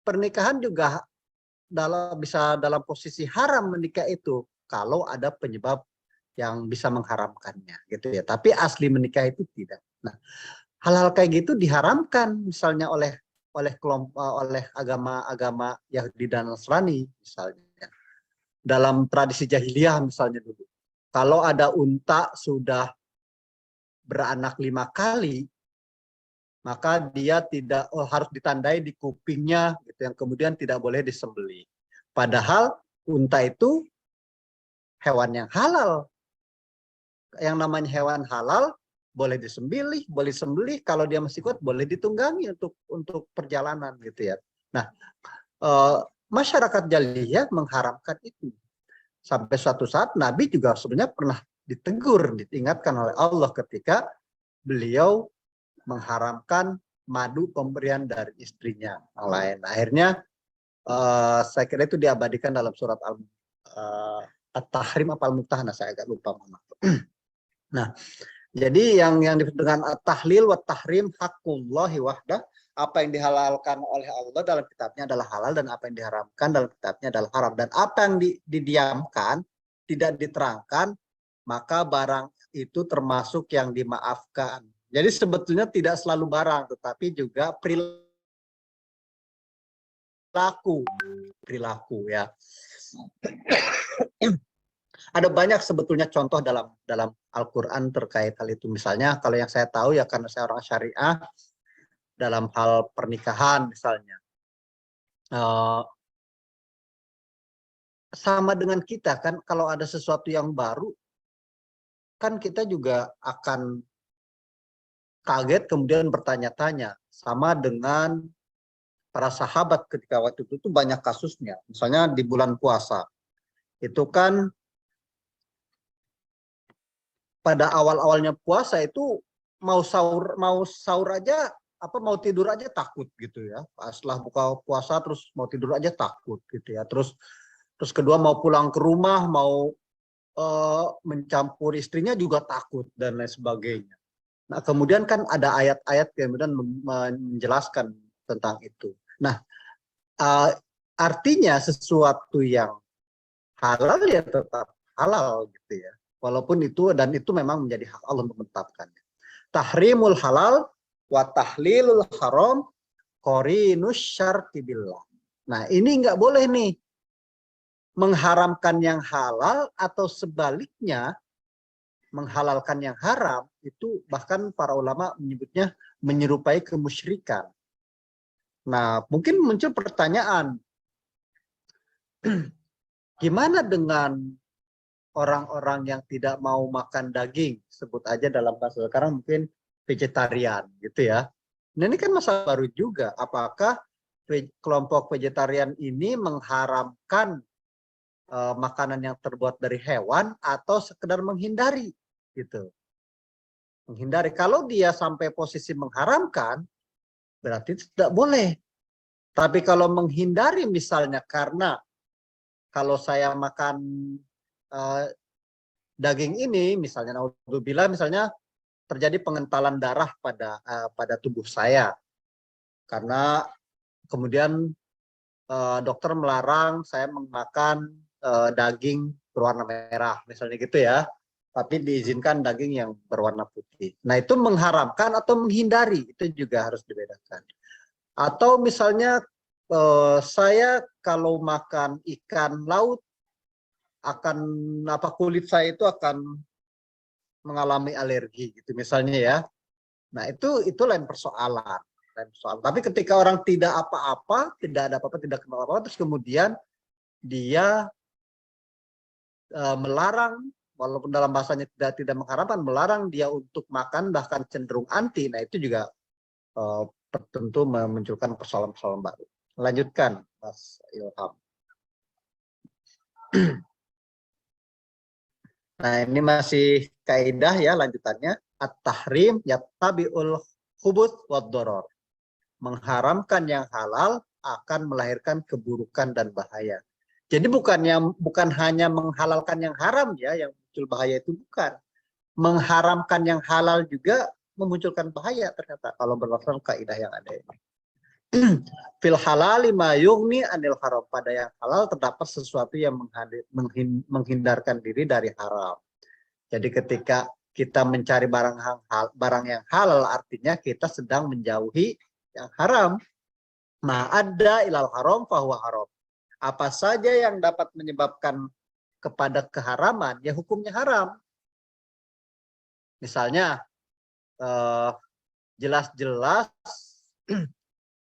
pernikahan juga bisa dalam posisi haram menikah itu kalau ada penyebab yang bisa mengharamkannya, gitu ya. Tapi asli menikah itu tidak. Nah, hal-hal kayak gitu diharamkan misalnya oleh kelompok oleh agama Yahudi dan Nasrani misalnya. Dalam tradisi jahiliyah misalnya dulu, kalau ada unta sudah beranak 5 kali, maka dia tidak harus ditandai di kupingnya gitu, yang kemudian tidak boleh disembelih. Padahal unta itu hewan yang halal. Yang namanya hewan halal boleh disembelih, boleh sembelih, kalau dia masih kuat boleh ditunggangi untuk perjalanan gitu ya. Nah, masyarakat jahiliyah mengharamkan itu. Sampai suatu saat Nabi juga sebenarnya pernah ditegur, diingatkan oleh Allah ketika beliau mengharamkan madu pemberian dari istrinya yang lain. Akhirnya saya kira itu diabadikan dalam surat At-Tahrim apa Al-Mumtahanah, saya agak lupa. Nah, jadi yang disebut dengan tahlil wa tahrim hakullahi wahdah, apa yang dihalalkan oleh Allah dalam kitabnya adalah halal, dan apa yang diharamkan dalam kitabnya adalah haram. Dan apa yang didiamkan, tidak diterangkan, maka barang itu termasuk yang dimaafkan. Jadi sebetulnya tidak selalu barang, tetapi juga perilaku ya. Ada banyak sebetulnya contoh dalam Al-Quran terkait hal itu. Misalnya kalau yang saya tahu ya, karena saya orang syariah, dalam hal pernikahan misalnya. Sama dengan kita kan, kalau ada sesuatu yang baru, kan kita juga akan kaget kemudian bertanya-tanya. Sama dengan para sahabat ketika waktu itu banyak kasusnya. Misalnya di bulan puasa. Itu kan pada awal-awalnya puasa itu mau sahur aja, mau tidur aja takut gitu ya. Setelah buka puasa terus mau tidur aja takut gitu ya. Terus kedua mau pulang ke rumah, mau mencampur istrinya juga takut dan lain sebagainya. Nah, kemudian kan ada ayat-ayat kemudian menjelaskan tentang itu. Nah, artinya sesuatu yang halal ya tetap halal gitu ya. Walaupun itu, dan itu memang menjadi hak Allah untuk menetapkannya. Tahrimul halal wa tahlilul haram qarinus syarti billah. Nah, ini nggak boleh nih mengharamkan yang halal atau sebaliknya menghalalkan yang haram. Itu bahkan para ulama menyebutnya menyerupai kemusyrikan. Nah, mungkin muncul pertanyaan, gimana dengan orang-orang yang tidak mau makan daging, sebut aja dalam bahasa sekarang mungkin vegetarian gitu ya. Nah, ini kan masalah baru juga. Apakah kelompok vegetarian ini mengharamkan makanan yang terbuat dari hewan atau sekedar menghindari gitu. Menghindari. Kalau dia sampai posisi mengharamkan, berarti tidak boleh. Tapi kalau menghindari misalnya karena kalau saya makan daging ini, misalnya naudzubillah, misalnya terjadi pengentalan darah pada tubuh saya, karena kemudian dokter melarang saya memakan daging berwarna merah, misalnya gitu ya, tapi diizinkan daging yang berwarna putih. Nah, itu mengharamkan atau menghindari, itu juga harus dibedakan. Atau misalnya saya kalau makan ikan laut akan kulit saya itu akan mengalami alergi gitu misalnya ya. Nah, itu lain persoalan. Tapi ketika orang tidak apa-apa, tidak ada apa-apa, tidak kenal apa-apa, terus kemudian dia melarang, walaupun dalam bahasanya tidak mengharamkan, melarang dia untuk makan, bahkan cenderung anti. Nah, itu juga tentu memunculkan persoalan-persoalan baru. Lanjutkan, Mas Ilham. Nah, ini masih kaidah ya lanjutannya. At-tahrim yattabi'ul khubut wad doror. Mengharamkan yang halal akan melahirkan keburukan dan bahaya. Jadi bukan hanya menghalalkan yang haram ya yang muncul bahaya, itu bukan. Mengharamkan yang halal juga memunculkan bahaya ternyata kalau berdasarkan kaidah yang ada ini. Fil halali ma yughni anil haram. Pada yang halal terdapat sesuatu yang menghindarkan diri dari haram. Jadi ketika kita mencari barang yang halal, artinya kita sedang menjauhi yang haram. Ma ada ilal haram fahuwa haram. Apa saja yang dapat menyebabkan kepada keharaman, ya hukumnya haram. Misalnya jelas-jelas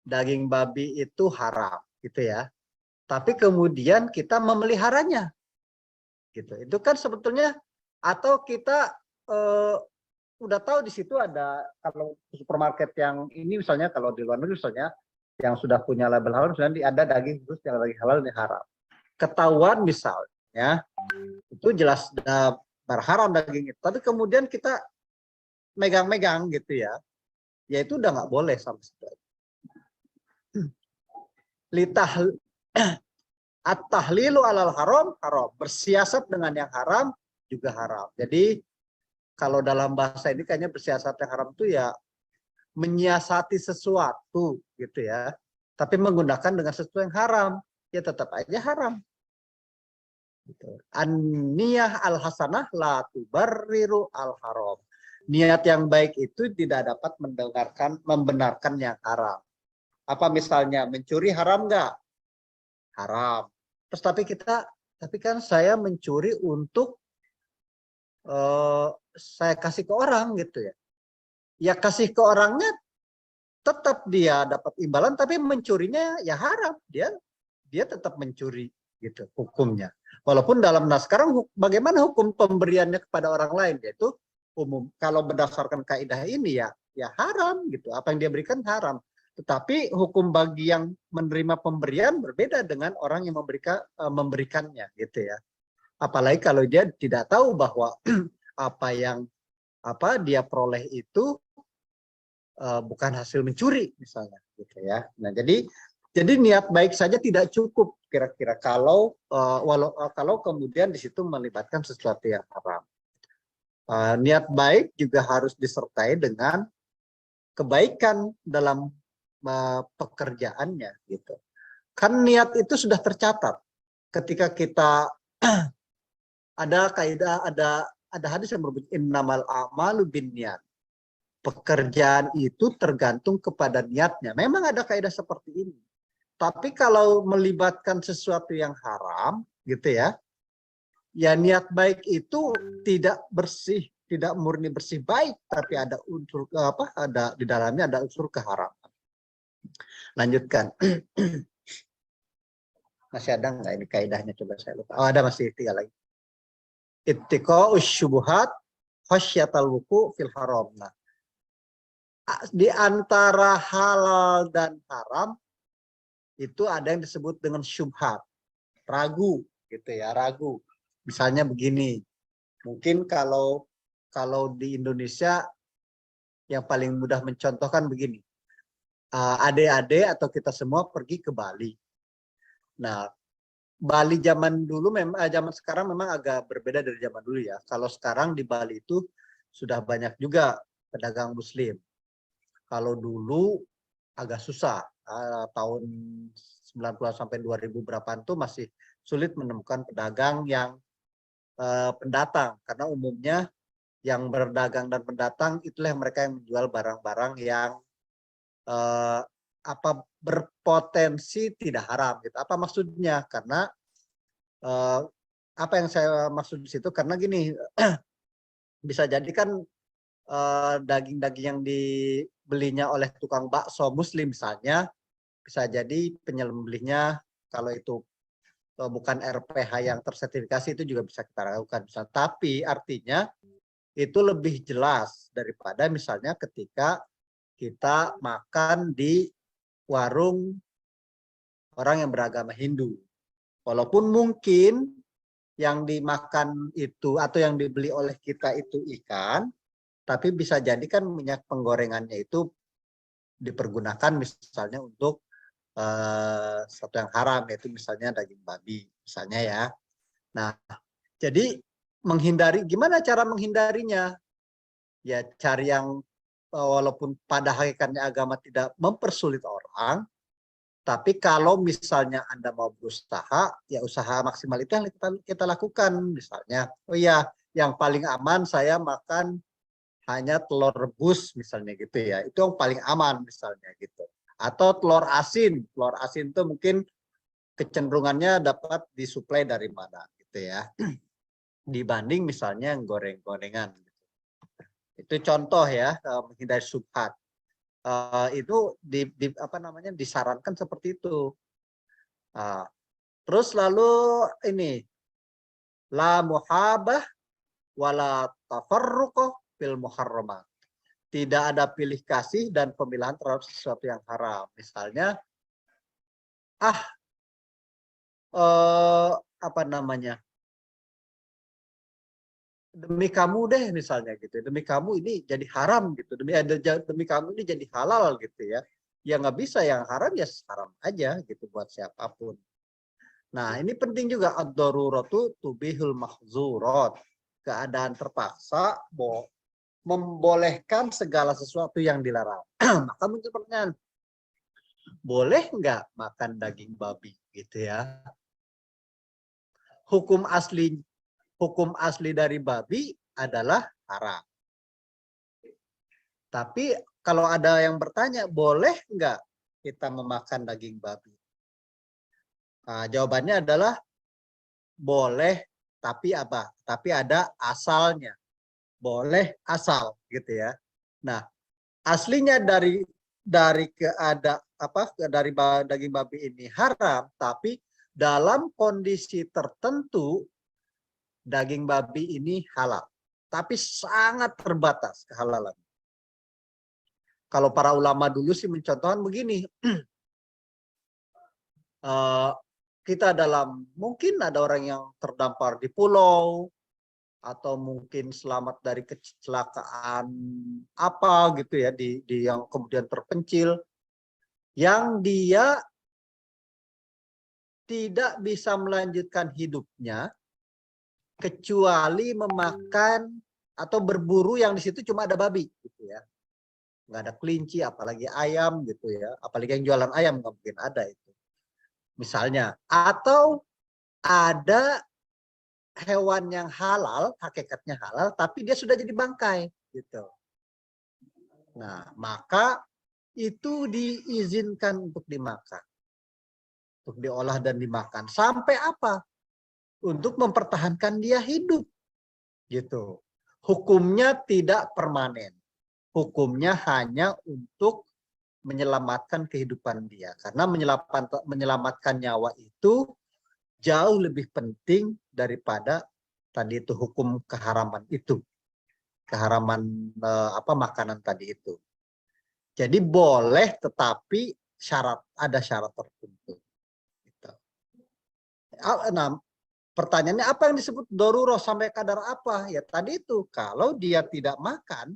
daging babi itu haram, gitu ya. Tapi kemudian kita memeliharanya, gitu. Itu kan sebetulnya, atau kita udah tahu di situ ada, kalau supermarket yang ini misalnya, kalau di luar negeri misalnya yang sudah punya label halal, misalnya ada daging khusus yang daging halal ini haram. Ketahuan misalnya itu jelas berharam daging itu, tapi kemudian kita megang-megang gitu ya, ya itu udah nggak boleh sama sekali. At-tahlilu alal haram, haram. Bersiasat dengan yang haram juga haram. Jadi kalau dalam bahasa ini kayaknya bersiasat yang haram itu ya menyiasati sesuatu gitu ya. Tapi menggunakan dengan sesuatu yang haram, ya tetap aja haram. Gitu. An-niyah al-hasanah la tubarriru al-haram. Niat yang baik itu tidak dapat membenarkan yang haram. Apa misalnya mencuri haram nggak? Haram. Terus tapi kan saya mencuri untuk saya kasih ke orang gitu ya. Ya kasih ke orangnya tetap dia dapat imbalan, tapi mencurinya ya haram. Dia tetap mencuri gitu hukumnya. Walaupun dalam sekarang bagaimana hukum pemberiannya kepada orang lain, yaitu umum. Kalau berdasarkan kaidah ini ya haram gitu. Apa yang dia berikan haram. Tetapi hukum bagi yang menerima pemberian berbeda dengan orang yang memberikannya gitu ya. Apalagi kalau dia tidak tahu bahwa apa dia peroleh itu bukan hasil mencuri misalnya gitu ya. Nah, jadi niat baik saja tidak cukup kira-kira kalau kemudian di situ melibatkan sesuatu yang haram. Niat baik juga harus disertai dengan kebaikan dalam pekerjaannya gitu. Kan niat itu sudah tercatat ketika kita ada kaidah, ada hadis yang berbunyi innamal a'malu binniyat. Pekerjaan itu tergantung kepada niatnya. Memang ada kaidah seperti ini. Tapi kalau melibatkan sesuatu yang haram gitu ya, ya niat baik itu tidak bersih, tidak murni bersih baik, tapi ada unsur ada di dalamnya ada unsur keharaman. Lanjutkan. Masih ada nggak ini kaidahnya? Coba saya lupa. Oh, ada masih 3 lagi. Ittiqa'us syubuhat khasyatal wuqu' fil haram. Nah, di antara halal dan haram itu ada yang disebut dengan syubhat. Ragu gitu ya, ragu. Misalnya begini. Mungkin kalau di Indonesia yang paling mudah mencontohkan begini. Adik-adik atau kita semua pergi ke Bali. Nah, Bali zaman dulu zaman sekarang memang agak berbeda dari zaman dulu ya. Kalau sekarang di Bali itu sudah banyak juga pedagang muslim. Kalau dulu agak susah. Tahun 90 sampai 2000 berapaan tuh masih sulit menemukan pedagang yang pendatang, karena umumnya yang berdagang dan pendatang itulah mereka yang menjual barang-barang yang berpotensi tidak haram gitu. Apa maksudnya? Karena apa yang saya maksud di situ, karena gini, bisa jadi kan daging-daging yang dibelinya oleh tukang bakso muslim misalnya, bisa jadi penyembelihnya kalau itu bukan RPH yang tersertifikasi itu juga bisa kita lakukan. Tapi artinya itu lebih jelas daripada misalnya ketika kita makan di warung orang yang beragama Hindu. Walaupun mungkin yang dimakan itu atau yang dibeli oleh kita itu ikan, tapi bisa jadi kan minyak penggorengannya itu dipergunakan misalnya untuk sesuatu yang haram, yaitu misalnya daging babi misalnya ya. Nah, jadi gimana cara menghindarinya? Ya cari yang walaupun pada hakikatnya agama tidak mempersulit orang, tapi kalau misalnya Anda mau berusaha, ya usaha maksimal itu yang kita lakukan. Misalnya, oh ya, yang paling aman saya makan hanya telur rebus misalnya gitu ya. Itu yang paling aman misalnya gitu. Atau telur asin itu mungkin kecenderungannya dapat disuplai dari mana gitu ya. Dibanding misalnya yang goreng-gorengan. Itu contoh ya, menghindari syubhat. itu apa namanya disarankan seperti itu. Terus lalu ini la muhabah wala tafarruqah fil muharramat. Tidak ada pilih kasih dan pemilahan terhadap sesuatu yang haram. Misalnya apa namanya? Demi kamu deh misalnya gitu. Demi kamu ini jadi haram gitu. Demi kamu ini jadi halal gitu ya. Ya nggak bisa, yang haram ya haram aja gitu buat siapapun. Nah, ini penting juga, ad-daruratu tubihul mahzurat. Keadaan terpaksa membolehkan segala sesuatu yang dilarang. Maka muncul pertanyaan, boleh nggak makan daging babi gitu ya? Hukum asli dari babi adalah haram. Tapi kalau ada yang bertanya, boleh nggak kita memakan daging babi? Nah, jawabannya adalah boleh, tapi apa? Tapi ada asalnya. Boleh asal gitu ya. Nah, aslinya dari daging babi ini haram, tapi dalam kondisi tertentu daging babi ini halal. Tapi sangat terbatas kehalalan. Kalau para ulama dulu sih mencontohkan begini. Kita mungkin ada orang yang terdampar di pulau, atau mungkin selamat dari kecelakaan apa gitu ya, di yang kemudian terpencil, yang dia tidak bisa melanjutkan hidupnya kecuali memakan atau berburu yang di situ cuma ada babi gitu ya. Nggak ada kelinci, apalagi ayam gitu ya. Apalagi yang jualan ayam nggak mungkin ada itu. Misalnya, atau ada hewan yang halal, hakikatnya halal, tapi dia sudah jadi bangkai gitu. Nah, maka itu diizinkan untuk dimakan, untuk diolah dan dimakan. Sampai apa? Untuk mempertahankan dia hidup, gitu. Hukumnya tidak permanen. Hukumnya hanya untuk menyelamatkan kehidupan dia. Karena menyelamatkan nyawa itu jauh lebih penting daripada tadi itu hukum keharaman itu. Keharaman makanan tadi itu. Jadi boleh, tetapi ada syarat tertentu. Gitu. Nah, pertanyaannya apa yang disebut daruroh, sampai kadar apa? Ya tadi itu, kalau dia tidak makan,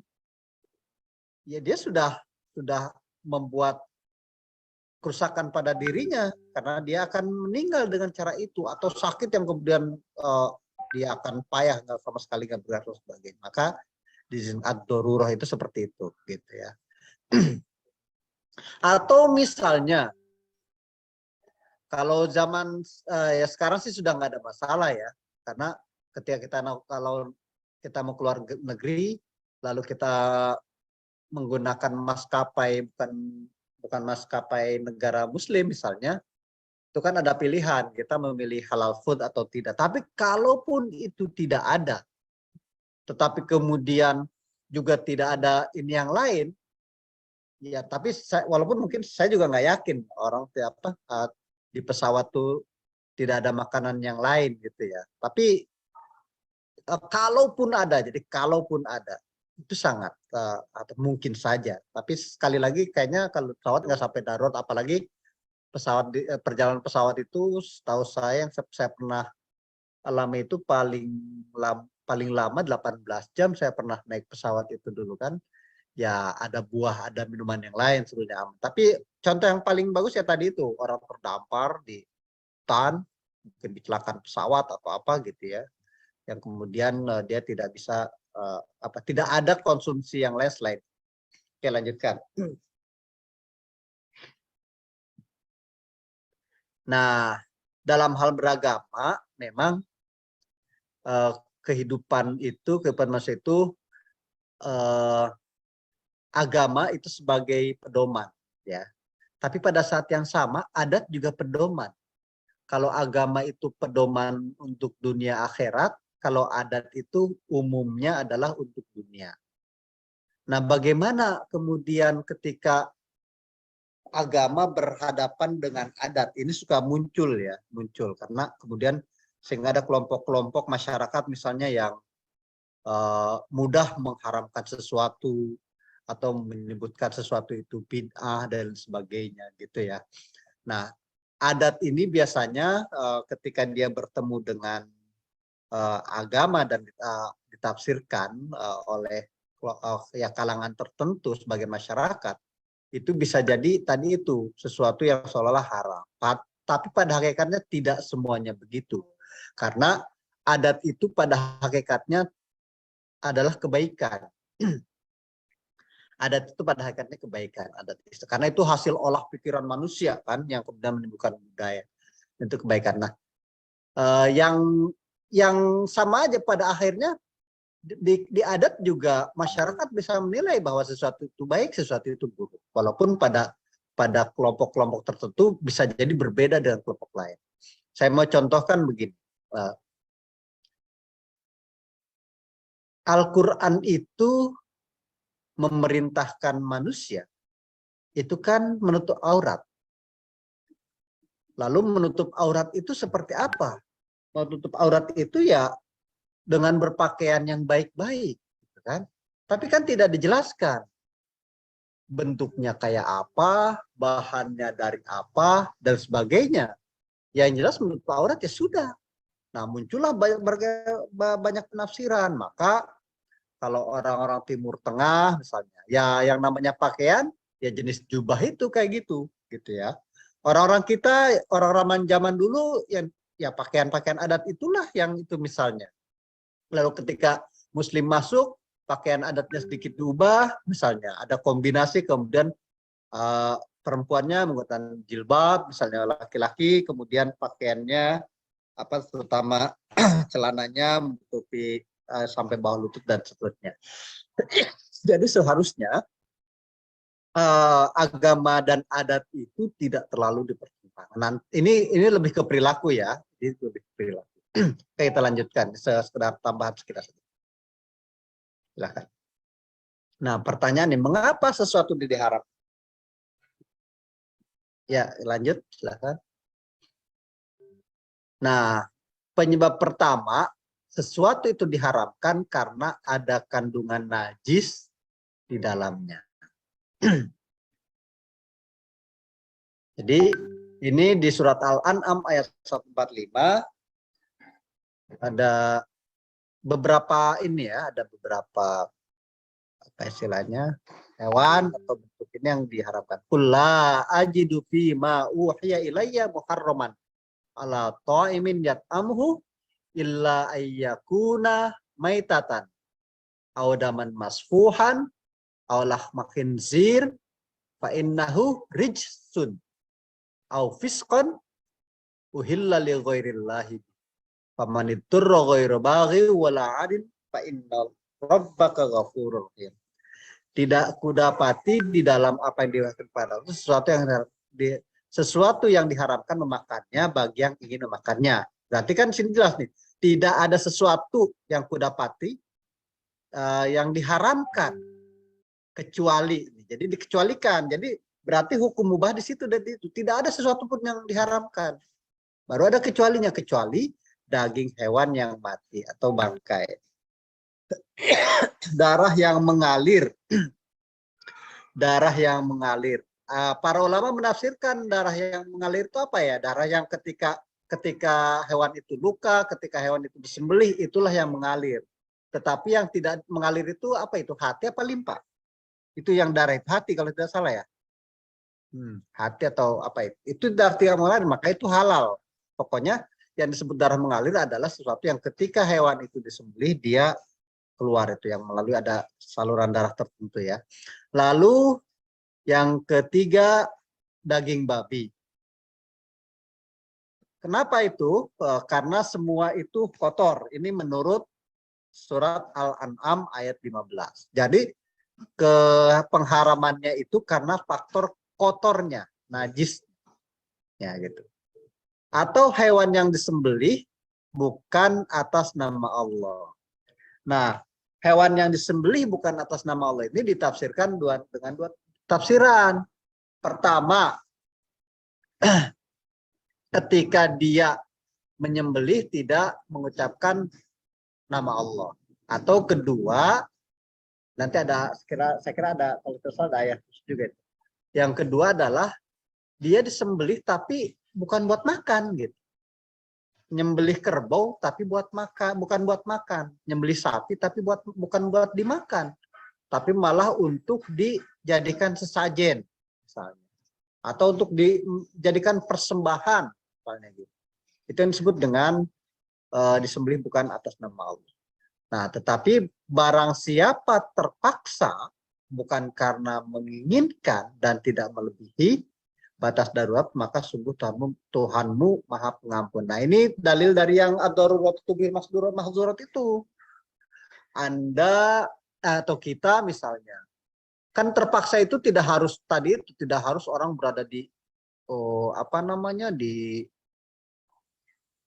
ya dia sudah membuat kerusakan pada dirinya, karena dia akan meninggal dengan cara itu, atau sakit yang kemudian dia akan payah, nggak sama sekali nggak bergerak dan sebagainya. Maka izin ad-darurah itu seperti itu, gitu ya. Atau misalnya kalau zaman ya sekarang sih sudah nggak ada masalah ya, karena ketika kalau kita mau keluar negeri, lalu kita menggunakan maskapai bukan maskapai negara Muslim misalnya, itu kan ada pilihan, kita memilih halal food atau tidak. Tapi kalaupun itu tidak ada, tetapi kemudian juga tidak ada ini yang lain, ya tapi walaupun mungkin saya juga nggak yakin orang di pesawat tuh tidak ada makanan yang lain gitu ya. Tapi kalaupun ada, jadi kalaupun ada, itu sangat atau mungkin saja. Tapi sekali lagi kayaknya kalau pesawat nggak sampai darurat, apalagi perjalanan pesawat itu setahu saya yang saya pernah alami itu paling lama 18 jam saya pernah naik pesawat itu dulu kan. Ya ada buah, ada minuman yang lain sebenarnya aman. Tapi contoh yang paling bagus ya tadi itu, orang terdampar di hutan, mungkin kecelakaan pesawat atau apa gitu ya, yang kemudian dia tidak bisa tidak ada konsumsi yang lain selain. Oke, lanjutkan. Nah, dalam hal beragama memang kehidupan manusia itu agama itu sebagai pedoman ya. Tapi pada saat yang sama adat juga pedoman. Kalau agama itu pedoman untuk dunia akhirat, kalau adat itu umumnya adalah untuk dunia. Nah, bagaimana kemudian ketika agama berhadapan dengan adat? Ini suka muncul karena kemudian sehingga ada kelompok-kelompok masyarakat misalnya yang mudah mengharamkan sesuatu atau menyebutkan sesuatu itu bid'ah dan sebagainya gitu ya. Nah, adat ini biasanya ketika dia bertemu dengan agama dan ditafsirkan oleh ya kalangan tertentu sebagai masyarakat, itu bisa jadi tadi itu sesuatu yang seolah-olah haram. Tapi pada hakikatnya tidak semuanya begitu. Karena adat itu pada hakikatnya adalah kebaikan. Adat itu pada hakikatnya kebaikan. Karena itu hasil olah pikiran manusia kan yang kemudian menimbulkan budaya. Itu kebaikan. Nah, yang sama aja pada akhirnya di adat juga masyarakat bisa menilai bahwa sesuatu itu baik, sesuatu itu buruk. Walaupun pada kelompok-kelompok tertentu bisa jadi berbeda dengan kelompok lain. Saya mau contohkan begini. Al-Quran itu memerintahkan manusia itu kan menutup aurat. Lalu menutup aurat itu seperti apa? Menutup aurat itu ya dengan berpakaian yang baik-baik, gitu kan? Tapi kan tidak dijelaskan bentuknya kayak apa, bahannya dari apa, dan sebagainya. Yang jelas menutup aurat ya sudah. Nah, muncullah banyak penafsiran. Maka kalau orang-orang Timur Tengah misalnya, ya yang namanya pakaian, ya jenis jubah itu kayak gitu ya. Orang-orang kita, orang-orang zaman dulu, ya pakaian-pakaian adat itulah yang itu misalnya. Lalu ketika Muslim masuk, pakaian adatnya sedikit diubah, misalnya ada kombinasi, kemudian perempuannya menggunakan jilbab, misalnya laki-laki, kemudian pakaiannya terutama celananya menutupi sampai bawah lutut dan seterusnya. Jadi seharusnya agama dan adat itu tidak terlalu dipertimbangkan. Nah, ini lebih ke perilaku ya, ini lebih ke perilaku. Oke, kita lanjutkan, sekedar tambahan sekitar saja. Silakan. Nah, pertanyaan nih, mengapa sesuatu diharapkan? Ya, lanjut, silakan. Nah, penyebab pertama, sesuatu itu diharamkan karena ada kandungan najis di dalamnya. Jadi, ini di surat Al-An'am ayat 145, ada beberapa ada beberapa apa istilahnya hewan atau bentuk ini yang diharapkan. Kulla ajidu fi ma uhiya ilayya muharraman ala ta'imin yat'amuhu illa ayyakuna maitatan aw daman masfuhan aw lahma khinzir fa innahu rijsun aw fisqan uhilla li ghairillahi faman ittara ghaira baghi wala 'adin fa innal rabbaka ghafurur rahim. Tidak kudapati di dalam apa yang diwakilkan pada sesuatu yang diharapkan memakannya bagi yang ingin memakannya. Berarti kan sini jelas nih, tidak ada sesuatu yang kudapati yang diharamkan kecuali. Jadi dikecualikan. Jadi berarti hukum mubah di situ dan itu tidak ada sesuatu pun yang diharamkan. Baru ada kecualinya, kecuali daging hewan yang mati atau bangkai. Darah yang mengalir. Darah yang mengalir. Para ulama menafsirkan darah yang mengalir itu apa ya? Darah yang ketika hewan itu luka, ketika hewan itu disembelih, itulah yang mengalir. Tetapi yang tidak mengalir itu apa itu? Hati apa limpa? Itu yang darah itu hati kalau tidak salah ya. Hati atau apa itu? Itu darah yang mengalir, maka itu halal. Pokoknya yang disebut darah mengalir adalah sesuatu yang ketika hewan itu disembelih dia keluar itu yang melalui ada saluran darah tertentu ya. Lalu yang ketiga daging babi. Kenapa itu? Karena semua itu kotor. Ini menurut surat Al-An'am ayat 15. Jadi pengharamannya itu karena faktor kotornya, najis. Ya gitu. Atau hewan yang disembelih bukan atas nama Allah. Nah, hewan yang disembelih bukan atas nama Allah ini ditafsirkan dengan dua tafsiran. Pertama, ketika dia menyembelih tidak mengucapkan nama Allah. Atau kedua, nanti ada saya kira ada kalau tidak ada ayat juga. Yang kedua adalah dia disembelih tapi bukan buat makan gitu. Nyembelih kerbau tapi buat makan, bukan buat makan. Nyembelih sapi tapi bukan buat dimakan, tapi malah untuk dijadikan sesajen misalnya. Atau untuk dijadikan persembahan misalnya gitu. Itu yang disebut dengan disembelih bukan atas nama Allah. Nah, tetapi barang siapa terpaksa bukan karena menginginkan dan tidak melebihi batas darurat, maka sungguh Tuhanmu Maha Pengampun. Nah, ini dalil dari yang ad-darurat tubihil mahzurat itu. Anda atau kita misalnya, kan terpaksa itu tidak harus tidak harus orang berada di di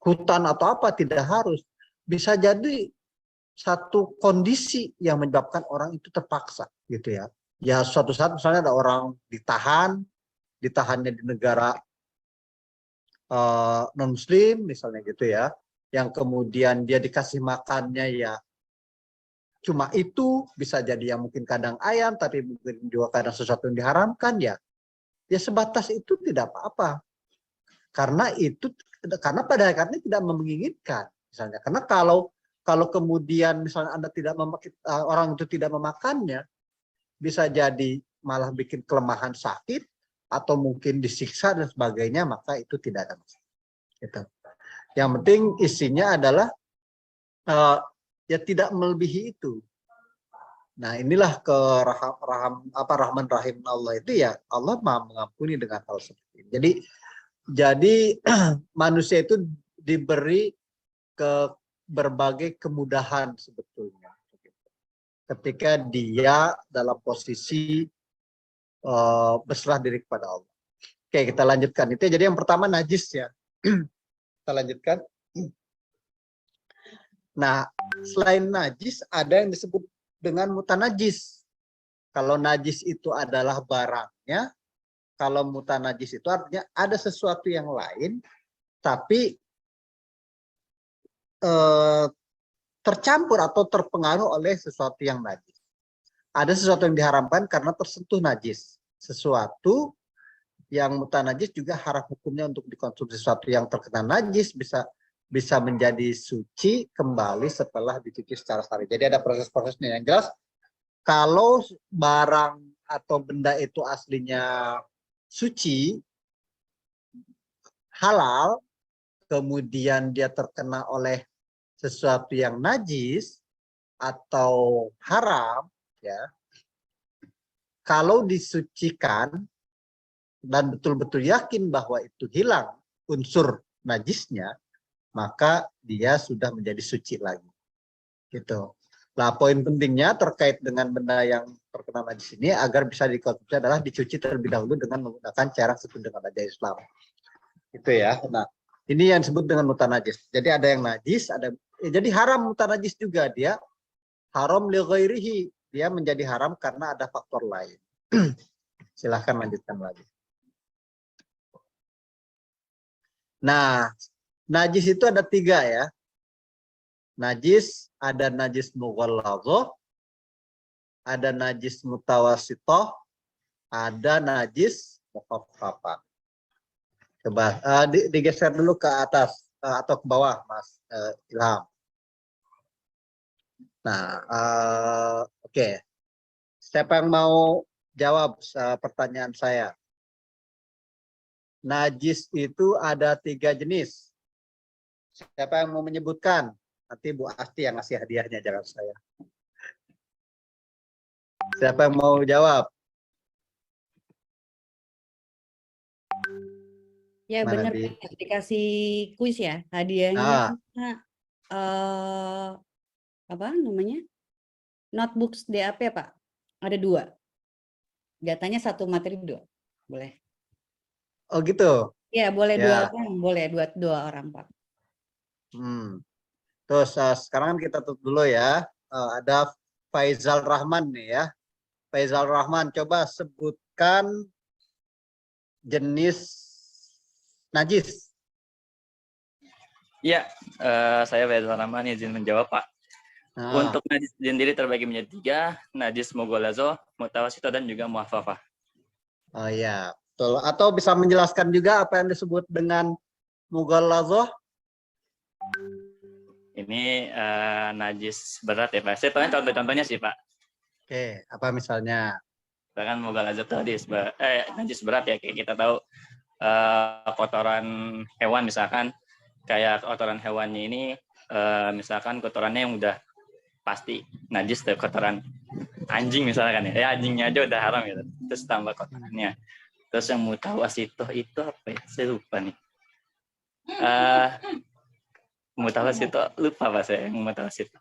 hutan atau apa, tidak harus. Bisa jadi satu kondisi yang menyebabkan orang itu terpaksa gitu ya. Ya suatu saat misalnya ada orang ditahannya di negara non muslim misalnya gitu ya, yang kemudian dia dikasih makannya ya cuma itu, bisa jadi yang mungkin kadang ayam tapi mungkin juga kadang sesuatu yang diharamkan ya sebatas itu tidak apa-apa, karena pada hakikatnya tidak menginginkan misalnya. Karena kalau kemudian misalnya Anda orang itu tidak memakannya, bisa jadi malah bikin kelemahan, sakit, atau mungkin disiksa dan sebagainya, maka itu tidak ada masalah. Gitu. Yang penting isinya adalah ya tidak melebihi itu. Nah, inilah rahman rahim Allah itu ya, Allah Maha mengampuni dengan hal seperti ini. Jadi manusia itu diberi berbagai kemudahan sebetulnya ketika dia dalam posisi berserah diri kepada Allah. Oke, kita lanjutkan. Itu jadi yang pertama najis ya. Kita lanjutkan. Nah, selain najis ada yang disebut dengan mutanajis. Kalau najis itu adalah barangnya, kalau mutanajis itu artinya ada sesuatu yang lain tapi tercampur atau terpengaruh oleh sesuatu yang najis. Ada sesuatu yang diharamkan karena tersentuh najis. Sesuatu yang mutanajis juga haram hukumnya untuk dikonsumsi. Sesuatu yang terkena najis bisa menjadi suci kembali setelah dicuci secara sehari. Jadi ada proses-prosesnya. Yang jelas, kalau barang atau benda itu aslinya suci, halal, kemudian dia terkena oleh sesuatu yang najis atau haram, ya, kalau disucikan dan betul-betul yakin bahwa itu hilang unsur najisnya, maka dia sudah menjadi suci lagi. Gitu. Nah, poin pentingnya terkait dengan benda yang terkena najis ini agar bisa dikonsumsi adalah dicuci terlebih dahulu dengan menggunakan cairan sesuai dengan ajaran Islam. Itu ya. Nah, ini yang disebut dengan mutanajis. Jadi ada yang najis, jadi haram mutanajis juga, dia haram li ghairihi, dia menjadi haram karena ada faktor lain. Silahkan lanjutkan lagi. Nah, najis itu ada 3 ya. Najis, ada najis mughalladhah, ada najis mutawassithah, ada najis mukhaffafah. Coba digeser dulu ke atas atau ke bawah, Mas Ilham. Nah, oke. Siapa yang mau jawab pertanyaan saya? Najis itu ada 3 jenis. Siapa yang mau menyebutkan? Nanti Bu Asti yang ngasih hadiahnya, jangan saya. Siapa yang mau jawab? Ya Mana benar, dikasih kuis ya hadiahnya. Apa namanya? Notebooks DAP Pak. Ada 2. Jatahnya 1 materi 2. Boleh. Oh gitu. Ya boleh Ya. 2 orang, boleh 2 orang Pak. Terus sekarang kita tutup dulu ya. Ada Faizal Rahman nih ya. Faizal Rahman, coba sebutkan jenis najis. Iya, saya Faizal Rahman izin menjawab, Pak. Nah, Untuk najis sendiri terbagi menjadi 3, najis mughalazo, mutawasito, dan juga muaffafah. oh ya, betul. Atau bisa menjelaskan juga apa yang disebut dengan mughallazoh? Ini najis berat ya, Pak. Saya pengen contoh-contohnya sih, Pak. Oke, apa misalnya? Bahkan mughalazo itu najis berat ya, kayak kita tahu kotoran hewan misalkan, kayak kotoran hewannya ini misalkan kotorannya yang udah pasti najis, kotoran anjing misalkan ya, anjingnya aja udah haram gitu, terus tambah kotorannya. Terus yang mutawasito itu apa ya, saya lupa nih. Mutawasito lupa Pak saya, yang mutawasito.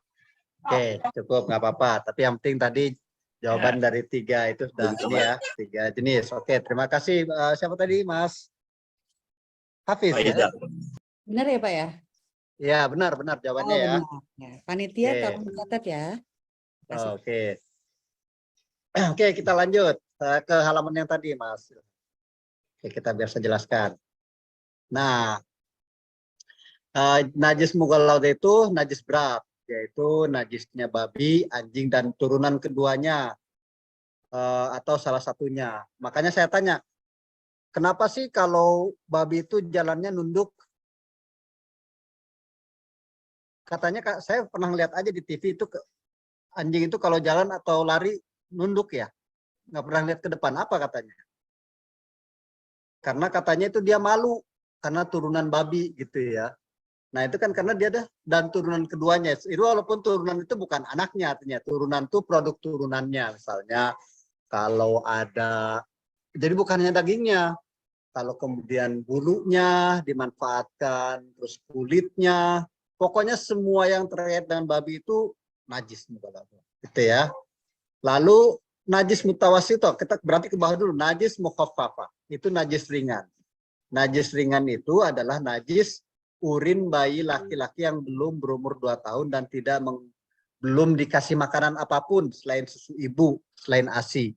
Oke, cukup, nggak apa-apa. Tapi yang penting tadi jawaban dari 3 itu sudah ini ya, 3 jenis. Oke, terima kasih. Siapa tadi, Mas Hafiz? Ya? Benar ya Pak ya? Ya, benar jawabannya ya. Benar. Ya. Panitia Oke. tolong catat ya. Oke. Oke, kita lanjut ke halaman yang tadi, Mas. Oke, kita biar saya jelaskan. Nah, najis mughalladz itu najis berat, yaitu najisnya babi, anjing, dan turunan keduanya atau salah satunya. Makanya saya tanya, kenapa sih kalau babi itu jalannya nunduk? Katanya saya pernah lihat aja di TV itu anjing itu kalau jalan atau lari nunduk ya, nggak pernah lihat ke depan. Apa katanya? Karena katanya itu dia malu karena turunan babi gitu ya. Nah itu kan karena dia ada dan turunan keduanya. Itu walaupun turunan itu bukan anaknya, artinya turunan itu produk turunannya. Misalnya kalau ada, jadi bukan hanya dagingnya. Kalau kemudian bulunya dimanfaatkan, terus kulitnya, pokoknya semua yang terkait dengan babi itu najis, gitu ya. Lalu najis mutawasito, kita berarti ke bawah dulu. Najis mukhaffafah, itu najis ringan. Najis ringan itu adalah najis urin bayi laki-laki yang belum berumur 2 tahun dan belum dikasih makanan apapun selain susu ibu, selain ASI.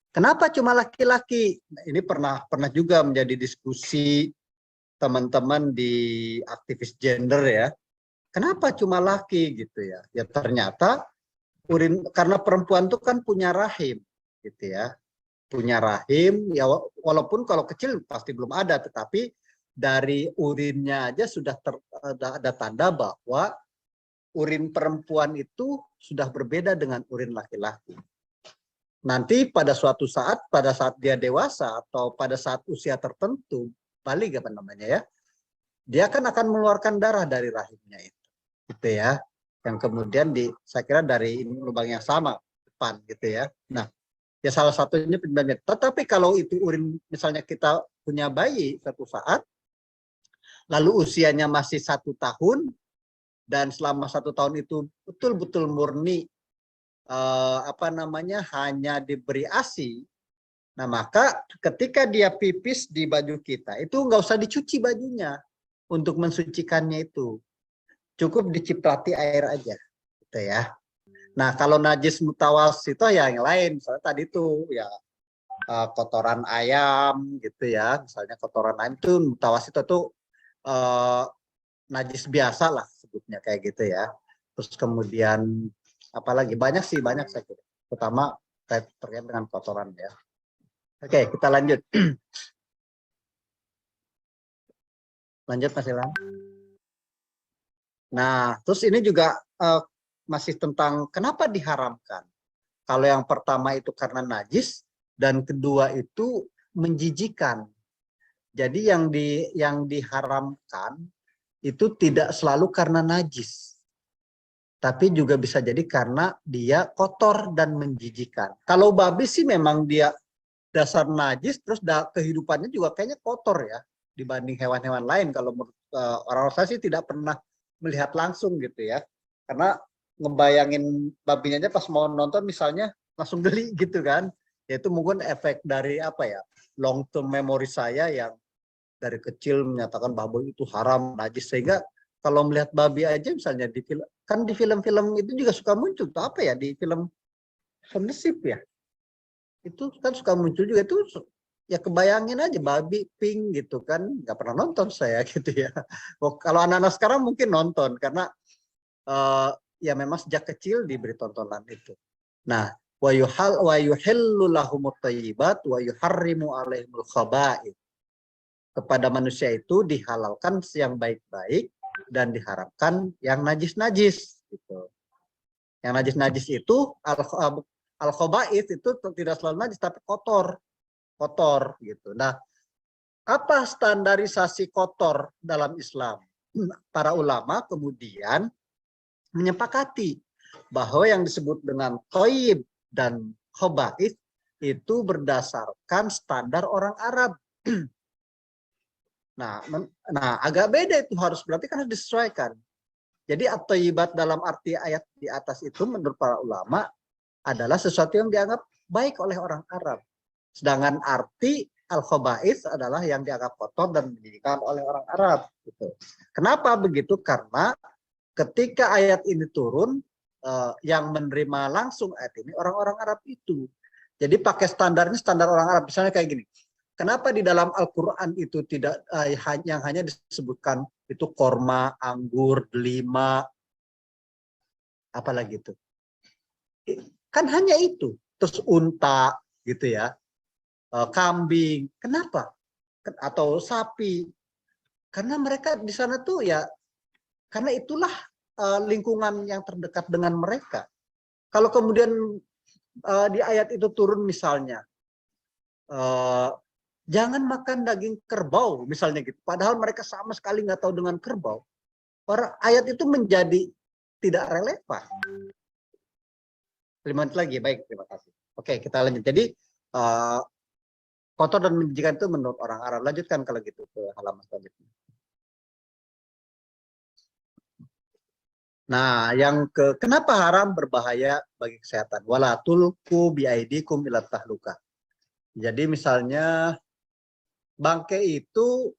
Kenapa cuma laki-laki? Ini pernah juga menjadi diskusi teman-teman di aktivis gender ya. Kenapa cuma laki gitu ya? Ya ternyata karena perempuan itu kan punya rahim gitu ya. Punya rahim ya, walaupun kalau kecil pasti belum ada, tetapi dari urinnya aja sudah ada tanda bahwa urin perempuan itu sudah berbeda dengan urin laki-laki. Nanti pada suatu saat, pada saat dia dewasa atau pada saat usia tertentu, balik apa namanya ya, dia kan akan mengeluarkan darah dari rahimnya itu, gitu ya, yang kemudian saya kira dari lubang yang sama depan, gitu ya. Nah, ya salah satunya penyebabnya. Tetapi kalau itu urin, misalnya kita punya bayi suatu saat, lalu usianya masih 1 tahun dan selama 1 tahun itu betul-betul murni hanya diberi ASI. Nah, maka ketika dia pipis di baju kita, itu nggak usah dicuci bajunya untuk mensucikannya itu. Cukup diciprati air aja, gitu ya. Nah, kalau najis mutawasito ya yang lain, misalnya tadi itu ya kotoran ayam gitu ya, misalnya kotoran ayam itu mutawasito itu najis biasa lah sebutnya kayak gitu ya. Terus kemudian apalagi banyak saya kira, terutama terkait dengan kotoran ya. Oke, kita lanjut. Lanjut Mas Ilham. Nah, terus ini juga masih tentang kenapa diharamkan. Kalau yang pertama itu karena najis dan kedua itu menjijikan. Jadi yang diharamkan itu tidak selalu karena najis, tapi juga bisa jadi karena dia kotor dan menjijikan. Kalau babi sih memang dia dasar najis, terus kehidupannya juga kayaknya kotor ya dibanding hewan-hewan lain. Kalau orang-orang saya sih tidak pernah melihat langsung gitu ya, karena ngebayangin babinya aja pas mau nonton misalnya langsung geli gitu kan. Yaitu mungkin efek dari apa ya, long term memory saya yang dari kecil menyatakan babi itu haram, najis, sehingga Kalau melihat babi aja misalnya di film, kan di film-film itu juga suka muncul tuh apa ya, di film Sonnesip ya. Itu kan suka muncul juga itu, ya kebayangin aja babi pink gitu kan, nggak pernah nonton saya gitu ya. Oh, kalau anak-anak sekarang mungkin nonton karena ya memang sejak kecil diberi tontonan itu. Nah, wa yuhillu lahumut thayyibat wa yuharrimu alaihimul khaba'ith. Kepada manusia itu dihalalkan yang baik-baik dan diharamkan yang najis-najis gitu. Yang najis-najis itu al-khaba'ith itu tidak selalu najis tapi kotor gitu. Nah, apa standarisasi kotor dalam Islam? Para ulama kemudian menyepakati bahwa yang disebut dengan thayyib dan khaba'ith itu berdasarkan standar orang Arab. Nah, agak beda itu, berarti kan harus disesuaikan. Jadi at-thayyibat dalam arti ayat di atas itu menurut para ulama adalah sesuatu yang dianggap baik oleh orang Arab. Sedangkan arti al-khaba'ith adalah yang dianggap kotor dan menjadikan oleh orang Arab. Gitu. Kenapa begitu? Karena ketika ayat ini turun, yang menerima langsung ayat ini orang-orang Arab itu. Jadi pakai standarnya standar orang Arab. Misalnya kayak gini. Kenapa di dalam Al-Quran itu tidak yang hanya disebutkan itu korma, anggur, delima, apalagi itu. Kan hanya itu. Terus unta gitu ya. Kambing. Kenapa? Atau sapi. Karena mereka di sana tuh ya, karena itulah lingkungan yang terdekat dengan mereka. Kalau kemudian di ayat itu turun misalnya, jangan makan daging kerbau misalnya gitu. Padahal mereka sama sekali nggak tahu dengan kerbau. Ayat itu menjadi tidak relevan. 5 menit lagi, baik, terima kasih. Oke, kita lanjut. Jadi kotor dan menjijikan itu menurut orang Arab. Lanjutkan kalau gitu ke halaman selanjutnya. Nah, kenapa haram berbahaya bagi kesehatan? Wala tulqu biaidikum ila tahluka. Jadi misalnya bangkai itu,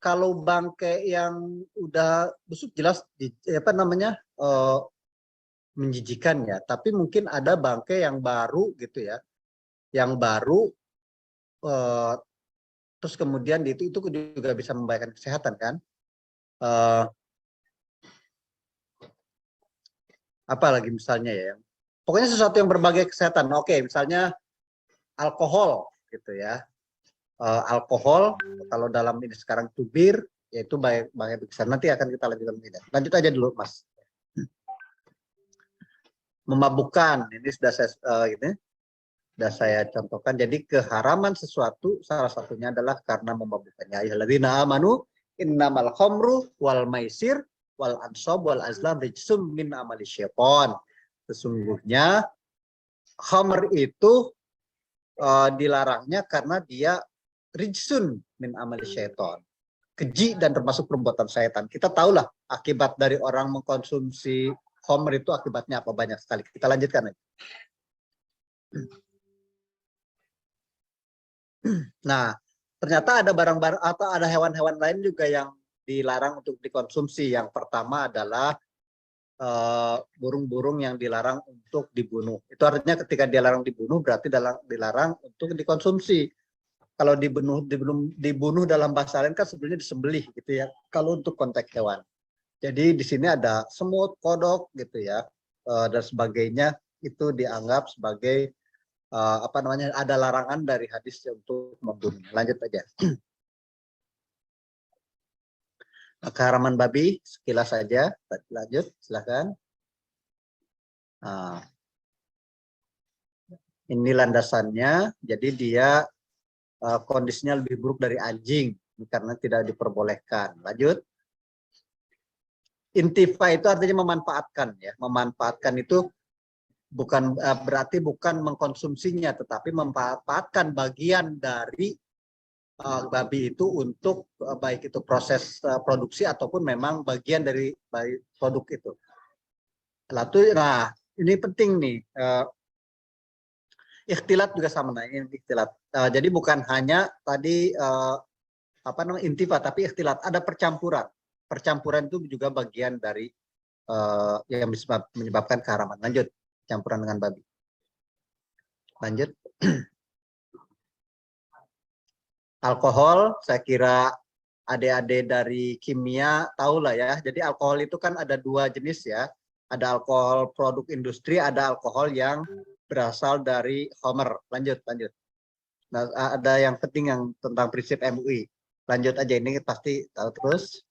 kalau bangkai yang udah busuk jelas menjijikan ya. Tapi mungkin ada bangkai yang baru gitu ya, yang baru terus kemudian itu juga bisa membahayakan kesehatan kan. Apalagi misalnya ya, pokoknya sesuatu yang berbagai kesehatan. Oke, misalnya alkohol gitu ya. Alkohol kalau dalam ini sekarang itu bir, yaitu baik kesehatan. Nanti akan kita lanjutkan. Lanjut aja dulu, Mas. Memabukkan, ini sudah saya contohkan. Jadi keharaman sesuatu salah satunya adalah karena memabukkannya. Ayyuhalladzina amanu innamal khamru wal maisir wal ansab wal azlam rijsum min amali syaitan. Sesungguhnya khamr itu dilarangnya karena dia rijsun min amali syaitan, keji dan termasuk perbuatan syaitan. Kita tahulah akibat dari orang mengkonsumsi khamr itu akibatnya apa, banyak sekali. Kita lanjutkan aja. Nah, ternyata ada barang-barang atau ada hewan-hewan lain juga yang dilarang untuk dikonsumsi. Yang pertama adalah burung-burung yang dilarang untuk dibunuh. Itu artinya ketika dilarang dibunuh berarti dilarang untuk dikonsumsi. Kalau dibunuh dalam bahasa lain kan sebenarnya disembelih gitu ya. Kalau untuk konteks hewan. Jadi di sini ada semut, kodok gitu ya, dan sebagainya, itu dianggap sebagai ada larangan dari hadis untuk membunuh. Lanjut aja. Keharaman babi sekilas saja. Lanjut, silakan. Nah, ini landasannya. Jadi dia kondisinya lebih buruk dari anjing karena tidak diperbolehkan. Lanjut. Intifa itu artinya memanfaatkan ya. Memanfaatkan itu bukan berarti bukan mengkonsumsinya, tetapi memanfaatkan bagian dari babi itu untuk baik itu proses produksi ataupun memang bagian dari produk itu. Nah, ini penting nih. Ikhtilat juga sama, nah ini ikhtilat. Jadi bukan hanya tadi intifa, tapi ikhtilat, ada percampuran. percampuran itu juga bagian dari yang menyebabkan keharaman. Lanjut, campuran dengan babi. Lanjut. Alkohol, saya kira adik-adik dari kimia tahu lah ya. Jadi alkohol itu kan ada dua jenis ya. Ada alkohol produk industri, ada alkohol yang berasal dari Homer. Lanjut, lanjut. Nah, ada yang penting yang tentang prinsip MUI. Lanjut aja, ini pasti tahu terus.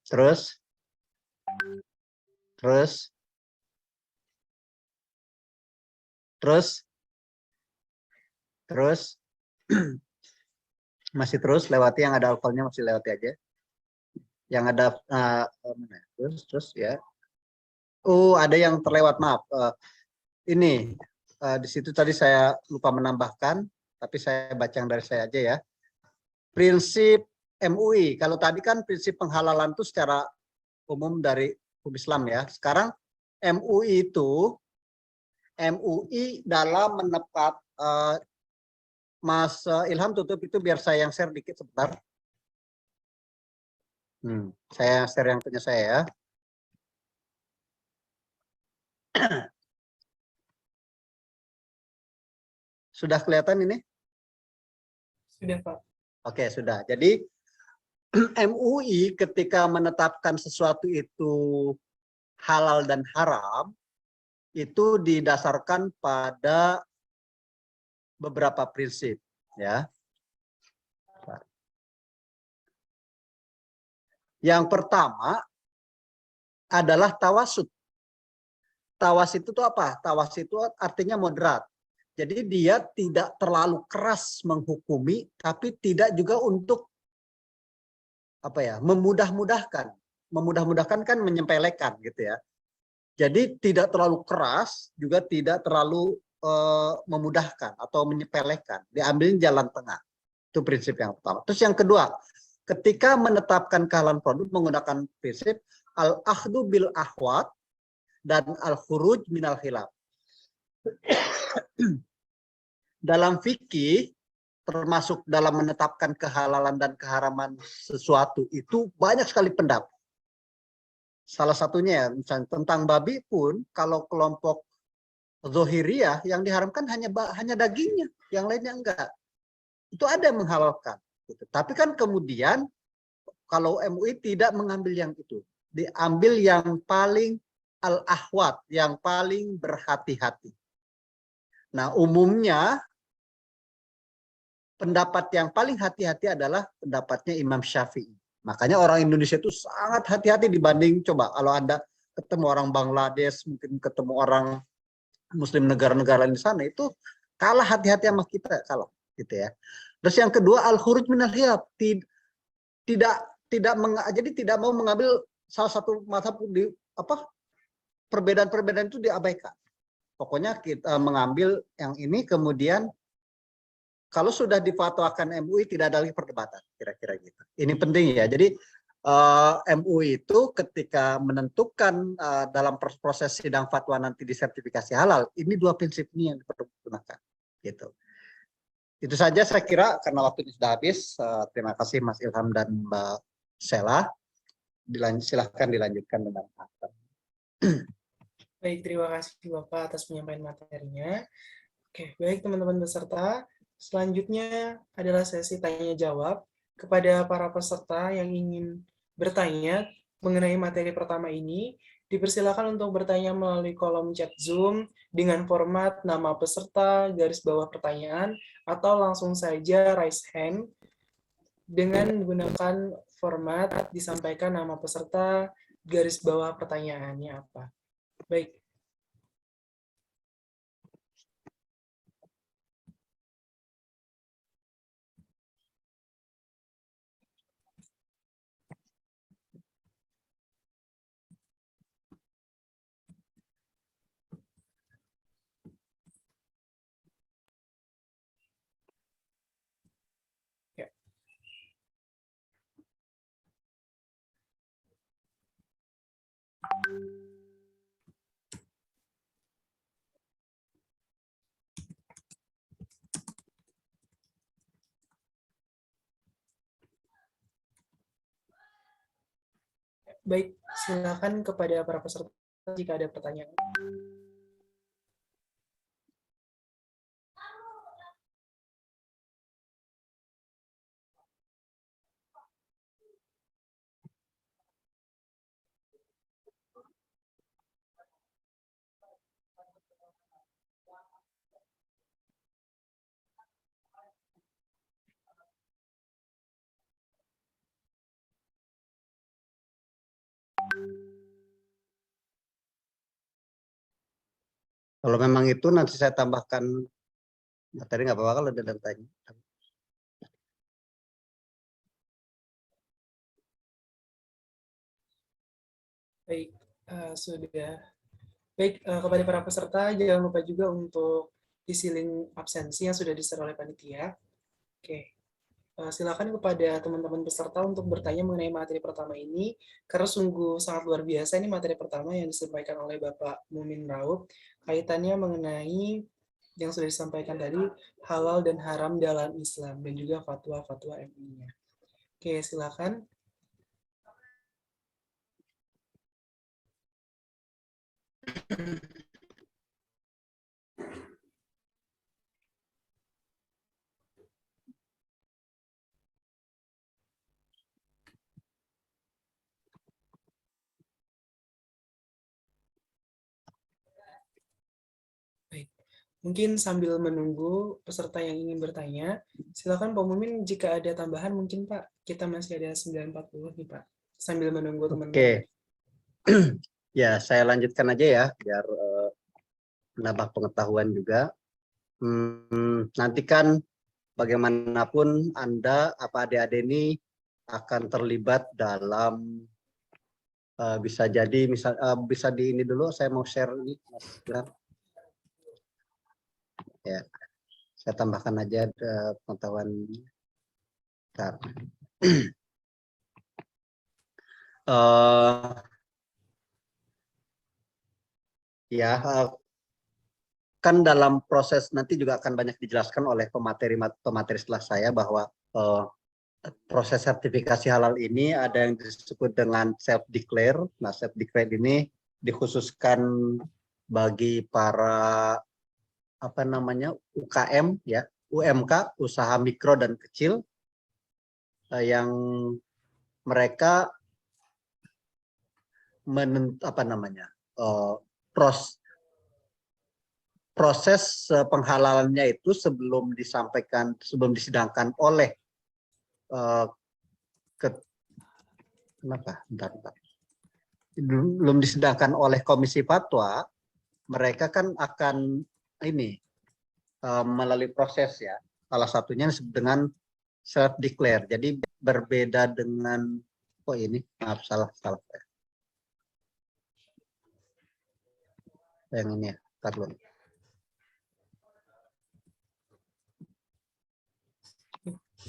Terus. Terus. Terus. Terus. Masih terus lewati yang ada alkoholnya, masih lewati aja. Yang ada terus ya. Oh, ada yang terlewat, maaf. Ini di situ tadi saya lupa menambahkan, tapi saya baca yang dari saya aja ya. Prinsip MUI, kalau tadi kan prinsip penghalalan itu secara umum dari hukum Islam ya. Sekarang MUI itu, MUI dalam menepat, Mas Ilham tutup itu biar saya yang share dikit sebentar. Saya share yang punya saya ya. Sudah kelihatan ini? Sudah, Pak. Oke, sudah. Jadi MUI ketika menetapkan sesuatu itu halal dan haram, itu didasarkan pada beberapa prinsip, ya. Yang pertama adalah tawasud. Tawas itu tuh apa? Tawas itu artinya moderat. Jadi dia tidak terlalu keras menghukumi, tapi tidak juga untuk apa ya, memudah-mudahkan. Memudah-mudahkan kan menyepelekan gitu ya. Jadi tidak terlalu keras, juga tidak terlalu memudahkan atau menyepelekan. Diambilin jalan tengah. Itu prinsip yang pertama. Terus yang kedua, ketika menetapkan kehalalan produk menggunakan prinsip al-akhdu bil ahwat dan al-khuruj minal khilaf. Dalam fikih, termasuk dalam menetapkan kehalalan dan keharaman sesuatu, itu banyak sekali pendapat. Salah satunya misalnya tentang babi pun, kalau kelompok Zohiriyah yang diharamkan hanya dagingnya, yang lainnya enggak. Itu ada yang menghalalkan. Gitu. Tapi kan kemudian kalau MUI tidak mengambil yang itu, diambil yang paling al-ahwat, yang paling berhati-hati. Nah, umumnya pendapat yang paling hati-hati adalah pendapatnya Imam Syafi'i. Makanya orang Indonesia itu sangat hati-hati dibanding, coba kalau Anda ketemu orang Bangladesh, mungkin ketemu orang Muslim negara-negara di sana, itu kalah hati-hati sama kita, kalah gitu ya. Terus yang kedua, al-khuruj minal khilaf, jadi tidak mau mengambil salah satu mazhab di apa, perbedaan-perbedaan itu diabaikan. Pokoknya kita mengambil yang ini, kemudian kalau sudah difatwakan MUI tidak ada lagi perdebatan, kira-kira gitu. Ini penting ya. Jadi MUI itu ketika menentukan dalam proses sidang fatwa nanti di sertifikasi halal, ini dua prinsip ini yang dipergunakan. Gitu. Itu saja saya kira karena waktunya sudah habis. Terima kasih Mas Ilham dan Mbak Sela. Silahkan dilanjutkan dengan apa. Baik, terima kasih Bapak atas penyampaian materinya. Oke, baik teman-teman peserta. Selanjutnya adalah sesi tanya jawab kepada para peserta yang ingin bertanya mengenai materi pertama ini. Dipersilakan untuk bertanya melalui kolom chat Zoom dengan format nama peserta, garis bawah pertanyaan, atau langsung saja raise hand dengan menggunakan format disampaikan nama peserta, garis bawah pertanyaannya apa. Baik. Ya. Baik, silakan kepada para peserta jika ada pertanyaan. Kalau memang itu nanti saya tambahkan materi, nggak apa-apa kalau ada tanya. Baik, sudah. Baik, kepada para peserta, jangan lupa juga untuk isi link absensi yang sudah di-share oleh panitia. Oke, silakan kepada teman-teman peserta untuk bertanya mengenai materi pertama ini, karena sungguh sangat luar biasa ini materi pertama yang disampaikan oleh Bapak Mumin Raub, kaitannya mengenai yang sudah disampaikan tadi, halal dan haram dalam Islam, dan juga fatwa-fatwa MUI-nya. Oke, silakan. Baik. Mungkin sambil menunggu peserta yang ingin bertanya, silakan Pak Mumin jika ada tambahan mungkin Pak, kita masih ada 9.40 nih Pak, sambil menunggu teman-teman. Oke, ya saya lanjutkan aja ya, biar menambah pengetahuan juga. Nanti kan bagaimanapun Anda, apa adik-adik ini akan terlibat dalam bisa jadi misal bisa di ini dulu, saya mau share ini Mas Ilham. Ya, saya tambahkan aja pengetahuan. Bentar. Ya, kan dalam proses nanti juga akan banyak dijelaskan oleh pemateri setelah saya bahwa proses sertifikasi halal ini ada yang disebut dengan self declare. Nah, self declare ini dikhususkan bagi para apa namanya UKM ya, UMK, usaha mikro dan kecil yang mereka apa namanya proses penghalalannya itu sebelum disidangkan oleh belum disidangkan oleh komisi fatwa, mereka kan akan ini melalui proses ya, salah satunya dengan self declare. Jadi berbeda dengan ini maaf salah yang ini ya, taruh.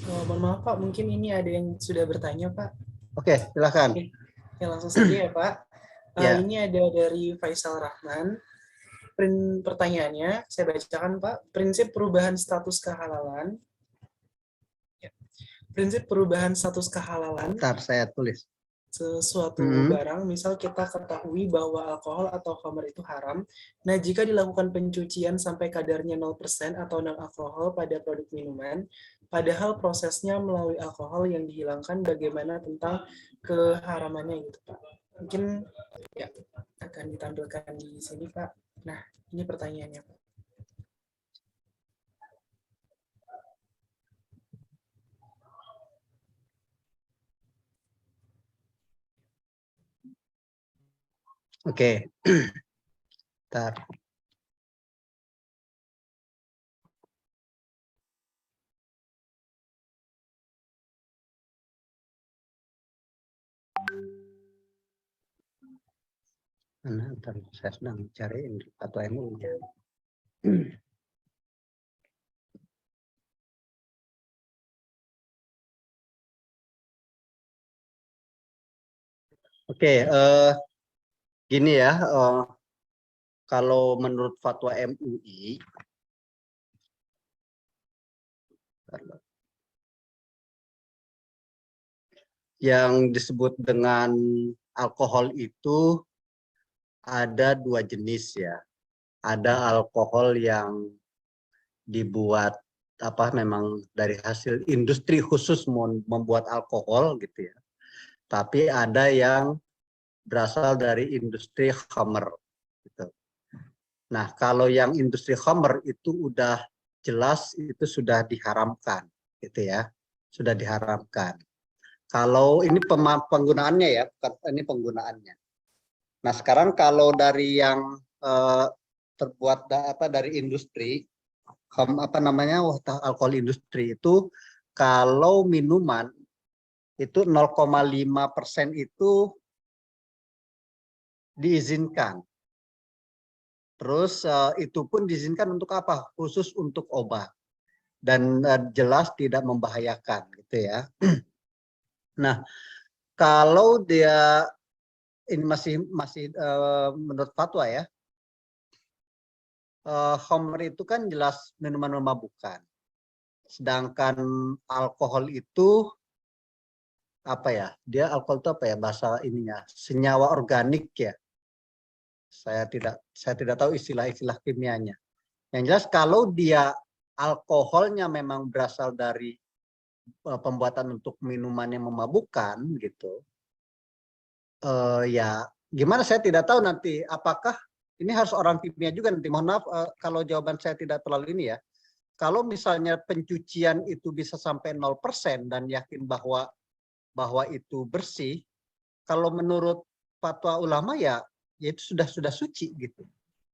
Mohon maaf Pak, mungkin ini ada yang sudah bertanya Pak. Oke, silakan. Ya, langsung saja ya Pak. Ya. Ini ada dari Faisal Rahman. Pertanyaannya, saya bacakan Pak. Prinsip perubahan status kehalalan. Ya. Prinsip perubahan status kehalalan. Bentar, saya tulis. Sesuatu barang, misal kita ketahui bahwa alkohol atau khamr itu haram. Nah, jika dilakukan pencucian sampai kadarnya 0% atau non alkohol pada produk minuman, padahal prosesnya melalui alkohol yang dihilangkan, bagaimana tentang keharamannya gitu Pak. Mungkin ya akan ditampilkan di sini Pak. Nah, ini pertanyaannya Pak. Oke. Bentar. Ntar saya sedang cari atau MU-nya. Oke, gini ya, kalau menurut fatwa MUI, yang disebut dengan alkohol itu ada dua jenis ya. Ada alkohol yang dibuat memang dari hasil industri khusus membuat alkohol gitu ya. Tapi ada yang berasal dari industri khamr gitu. Nah, kalau yang industri khamr itu udah jelas itu sudah diharamkan gitu ya. Sudah diharamkan. Kalau ini penggunaannya ya, ini penggunaannya. Nah, sekarang kalau dari yang terbuat dari industri alkohol industri itu, kalau minuman itu 0,5% itu diizinkan. Terus itu pun diizinkan untuk apa? Khusus untuk obat. Dan jelas tidak membahayakan gitu ya. Nah, kalau dia ini masih menurut fatwa ya, khamr itu kan jelas minuman memabukkan. Sedangkan alkohol itu dia alkohol itu bahasa ininya, senyawa organik ya. Saya tidak tahu istilah kimianya. Yang jelas kalau dia alkoholnya memang berasal dari pembuatan untuk minuman yang memabukkan gitu. Ya gimana saya tidak tahu nanti apakah ini harus orang kimia juga nanti. Mohon maaf kalau jawaban saya tidak terlalu ini ya. Kalau misalnya pencucian itu bisa sampai 0% dan yakin bahwa itu bersih, kalau menurut fatwa ulama ya itu sudah suci gitu.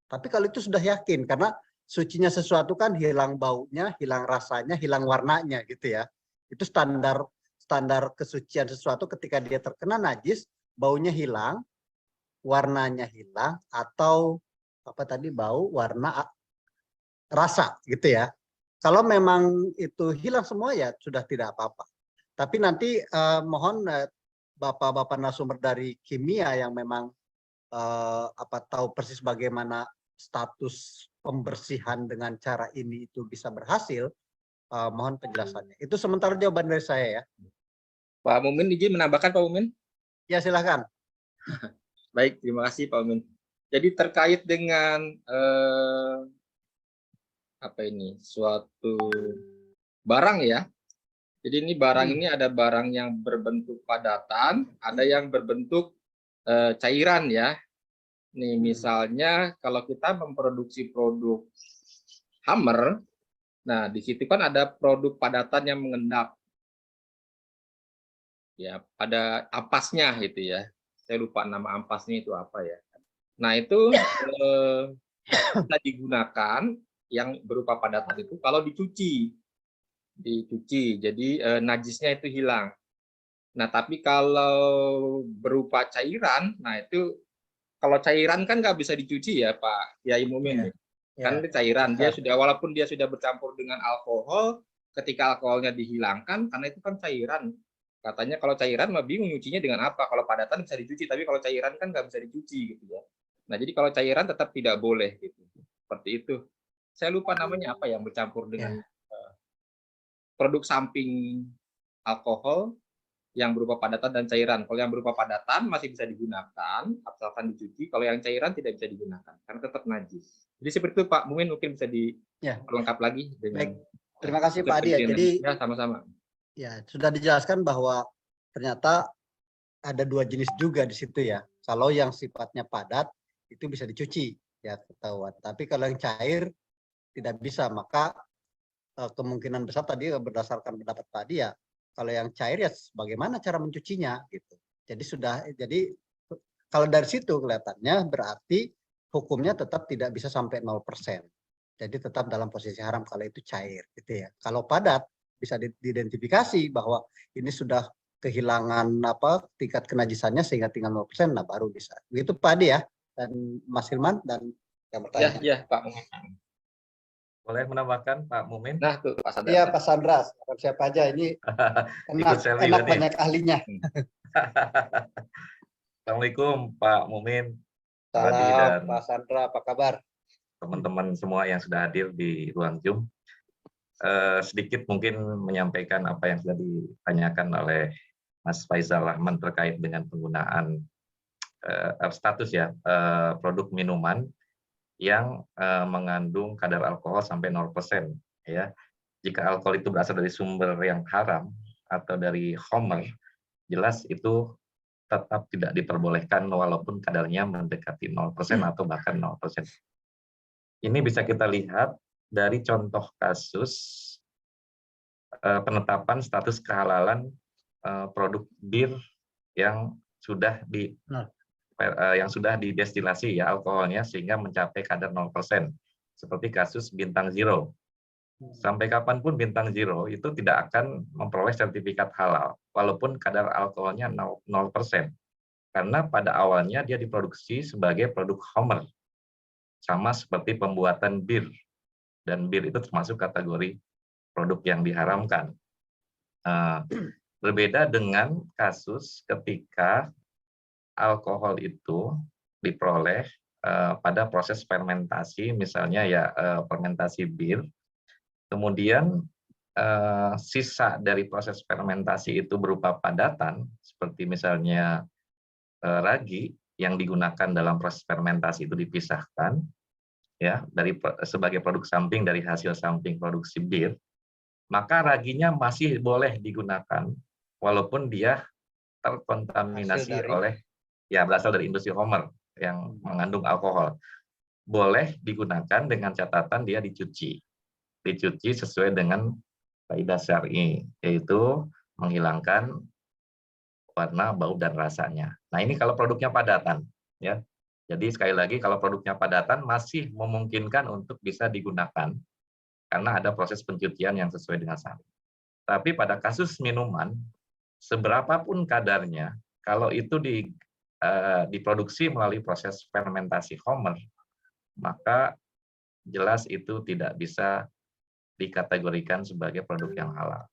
Tapi kalau itu sudah yakin, karena sucinya sesuatu kan hilang baunya, hilang rasanya, hilang warnanya gitu ya. Itu standar kesucian sesuatu ketika dia terkena najis, baunya hilang, warnanya hilang, atau bau, warna, rasa gitu ya. Kalau memang itu hilang semua ya sudah tidak apa-apa. Tapi nanti mohon bapak-bapak narasumber dari kimia yang memang tahu persis bagaimana status pembersihan dengan cara ini itu bisa berhasil, mohon penjelasannya. Itu sementara jawaban dari saya ya. Pak Mumin, izin menambahkan Pak Mumin? Ya silakan. Baik, terima kasih Pak Mumin. Jadi terkait dengan suatu barang ya. Jadi ini barang ini ada barang yang berbentuk padatan, ada yang berbentuk cairan ya. Nih misalnya kalau kita memproduksi produk Hammer, nah di situ kan ada produk padatan yang mengendap. Ya, pada ampasnya gitu ya. Saya lupa nama ampasnya itu apa ya. Nah, itu bisa digunakan yang berupa padatan itu kalau dicuci. Jadi najisnya itu hilang. Nah, tapi kalau berupa cairan, nah itu kalau cairan kan nggak bisa dicuci ya Pak Kiai Mumin. Kan cairan, dia sudah walaupun dia sudah bercampur dengan alkohol, ketika alkoholnya dihilangkan, karena itu kan cairan. Katanya kalau cairan mah bingung nyucinya dengan apa. Kalau padatan bisa dicuci, tapi kalau cairan kan nggak bisa dicuci gitu ya. Nah, jadi kalau cairan tetap tidak boleh gitu. Seperti itu. Saya lupa namanya apa yang bercampur dengan produk samping alkohol yang berupa padatan dan cairan. Kalau yang berupa padatan masih bisa digunakan, asalkan dicuci. Kalau yang cairan tidak bisa digunakan, karena tetap najis. Jadi seperti itu Pak Mumin, mungkin bisa dilengkap lagi dengan. Baik. Terima kasih Pak Adi ya. Jadi ya sama-sama. Ya sudah dijelaskan bahwa ternyata ada dua jenis juga di situ ya. Kalau yang sifatnya padat itu bisa dicuci ya ketahuan. Tapi kalau yang cair tidak bisa, maka kemungkinan besar tadi berdasarkan pendapat tadi ya, kalau yang cair ya bagaimana cara mencucinya gitu. Jadi kalau dari situ kelihatannya berarti hukumnya tetap tidak bisa sampai 0%. Jadi tetap dalam posisi haram kalau itu cair gitu ya. Kalau padat bisa diidentifikasi bahwa ini sudah kehilangan tingkat kenajisannya sehingga tinggal 0%, nah baru bisa. Begitu Pak Adi ya, dan Mas Hilman dan yang bertanya. Ya Pak Mumin. Boleh menambahkan Pak Mumin? Nah tuh Pak Sandra. Iya Pak Sandra, siapa aja ini enak banyak ahlinya. Assalamualaikum Pak Mumin. Salam Pak Sandra, apa kabar? Teman-teman semua yang sudah hadir di ruang Zoom. Sedikit mungkin menyampaikan apa yang sudah ditanyakan oleh Mas Faisal Rahman terkait dengan penggunaan status ya produk minuman yang mengandung kadar alkohol sampai 0% ya. Jika alkohol itu berasal dari sumber yang haram atau dari khamr, jelas itu tetap tidak diperbolehkan walaupun kadarnya mendekati 0% atau bahkan 0%. Ini bisa kita lihat dari contoh kasus penetapan status kehalalan produk bir yang sudah didestilasi ya alkoholnya sehingga mencapai kadar 0%. Seperti kasus Bintang Zero. Sampai kapanpun Bintang Zero itu tidak akan memperoleh sertifikat halal, walaupun kadar alkoholnya 0%. Karena pada awalnya dia diproduksi sebagai produk khamr, sama seperti pembuatan bir. Dan bir itu termasuk kategori produk yang diharamkan. Berbeda dengan kasus ketika alkohol itu diperoleh pada proses fermentasi, misalnya ya fermentasi bir. Kemudian sisa dari proses fermentasi itu berupa padatan, seperti misalnya ragi yang digunakan dalam proses fermentasi itu dipisahkan, ya sebagai produk samping dari hasil samping produksi bir, maka raginya masih boleh digunakan walaupun dia terkontaminasi berasal dari industri khamr yang mengandung alkohol. Boleh digunakan dengan catatan dia dicuci sesuai dengan kaidah syar'i, yaitu menghilangkan warna, bau, dan rasanya. Nah, ini kalau produknya padatan, ya. Jadi sekali lagi kalau produknya padatan masih memungkinkan untuk bisa digunakan karena ada proses pencucian yang sesuai dengan syari. Tapi pada kasus minuman, seberapapun kadarnya, kalau itu diproduksi melalui proses fermentasi khamr, maka jelas itu tidak bisa dikategorikan sebagai produk yang halal.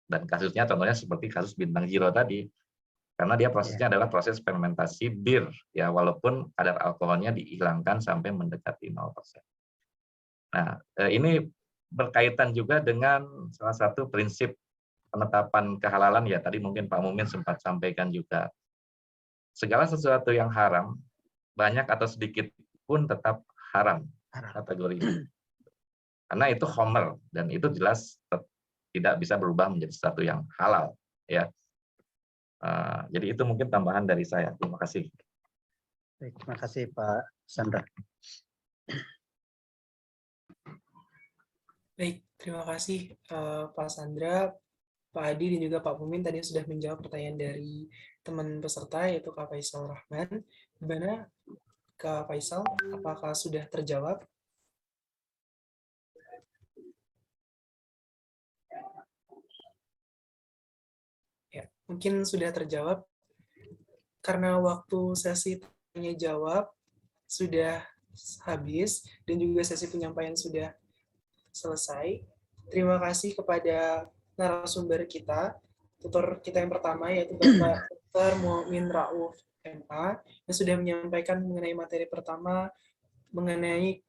Dan kasusnya contohnya seperti kasus Bintang Zero tadi, karena dia prosesnya adalah proses fermentasi bir, ya walaupun kadar alkoholnya dihilangkan sampai mendekati 0%. Nah, ini berkaitan juga dengan salah satu prinsip penetapan kehalalan, ya tadi mungkin Pak Mumin sempat sampaikan juga. Segala sesuatu yang haram, banyak atau sedikit pun tetap haram kategorinya. Karena itu khamr dan itu jelas tidak bisa berubah menjadi sesuatu yang halal, ya. Jadi itu mungkin tambahan dari saya. Terima kasih. Baik, terima kasih Pak Sandra. Baik, terima kasih Pak Sandra, Pak Adi, dan juga Pak Mumin tadi sudah menjawab pertanyaan dari teman peserta yaitu Kak Faisal Rahman. Gimana Kak Faisal, apakah sudah terjawab? Ya, mungkin sudah terjawab karena waktu sesi tanya jawab sudah habis dan juga sesi penyampaian sudah selesai. Terima kasih kepada narasumber kita, tutor kita yang pertama yaitu Bapak Dr. Mu'min Rauf MA yang sudah menyampaikan mengenai materi pertama mengenai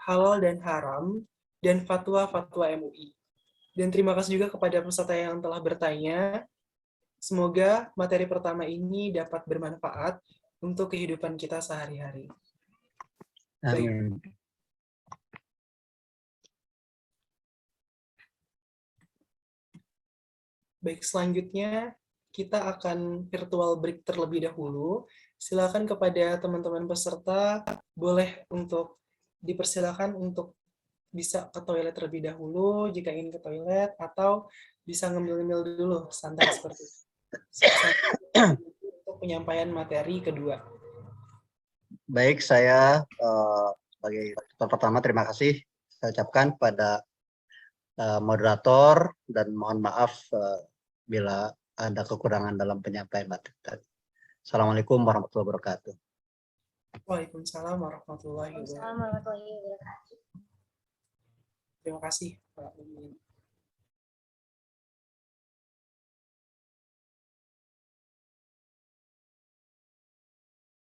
halal dan haram dan fatwa-fatwa MUI. Dan terima kasih juga kepada peserta yang telah bertanya. Semoga materi pertama ini dapat bermanfaat untuk kehidupan kita sehari-hari. Amin. Baik, selanjutnya kita akan virtual break terlebih dahulu. Silakan kepada teman-teman peserta, boleh untuk dipersilakan untuk bisa ke toilet terlebih dahulu jika ingin ke toilet, atau bisa ngemil-ngemil dulu, santai seperti itu. Untuk penyampaian materi kedua. Baik, saya sebagai tutor pertama terima kasih saya ucapkan pada moderator dan mohon maaf bila ada kekurangan dalam penyampaian materi tadi. Assalamualaikum warahmatullahi wabarakatuh. Waalaikumsalam warahmatullahi wabarakatuh. Assalamualaikum warahmatullahi wabarakatuh. Terima kasih Pak Mumin.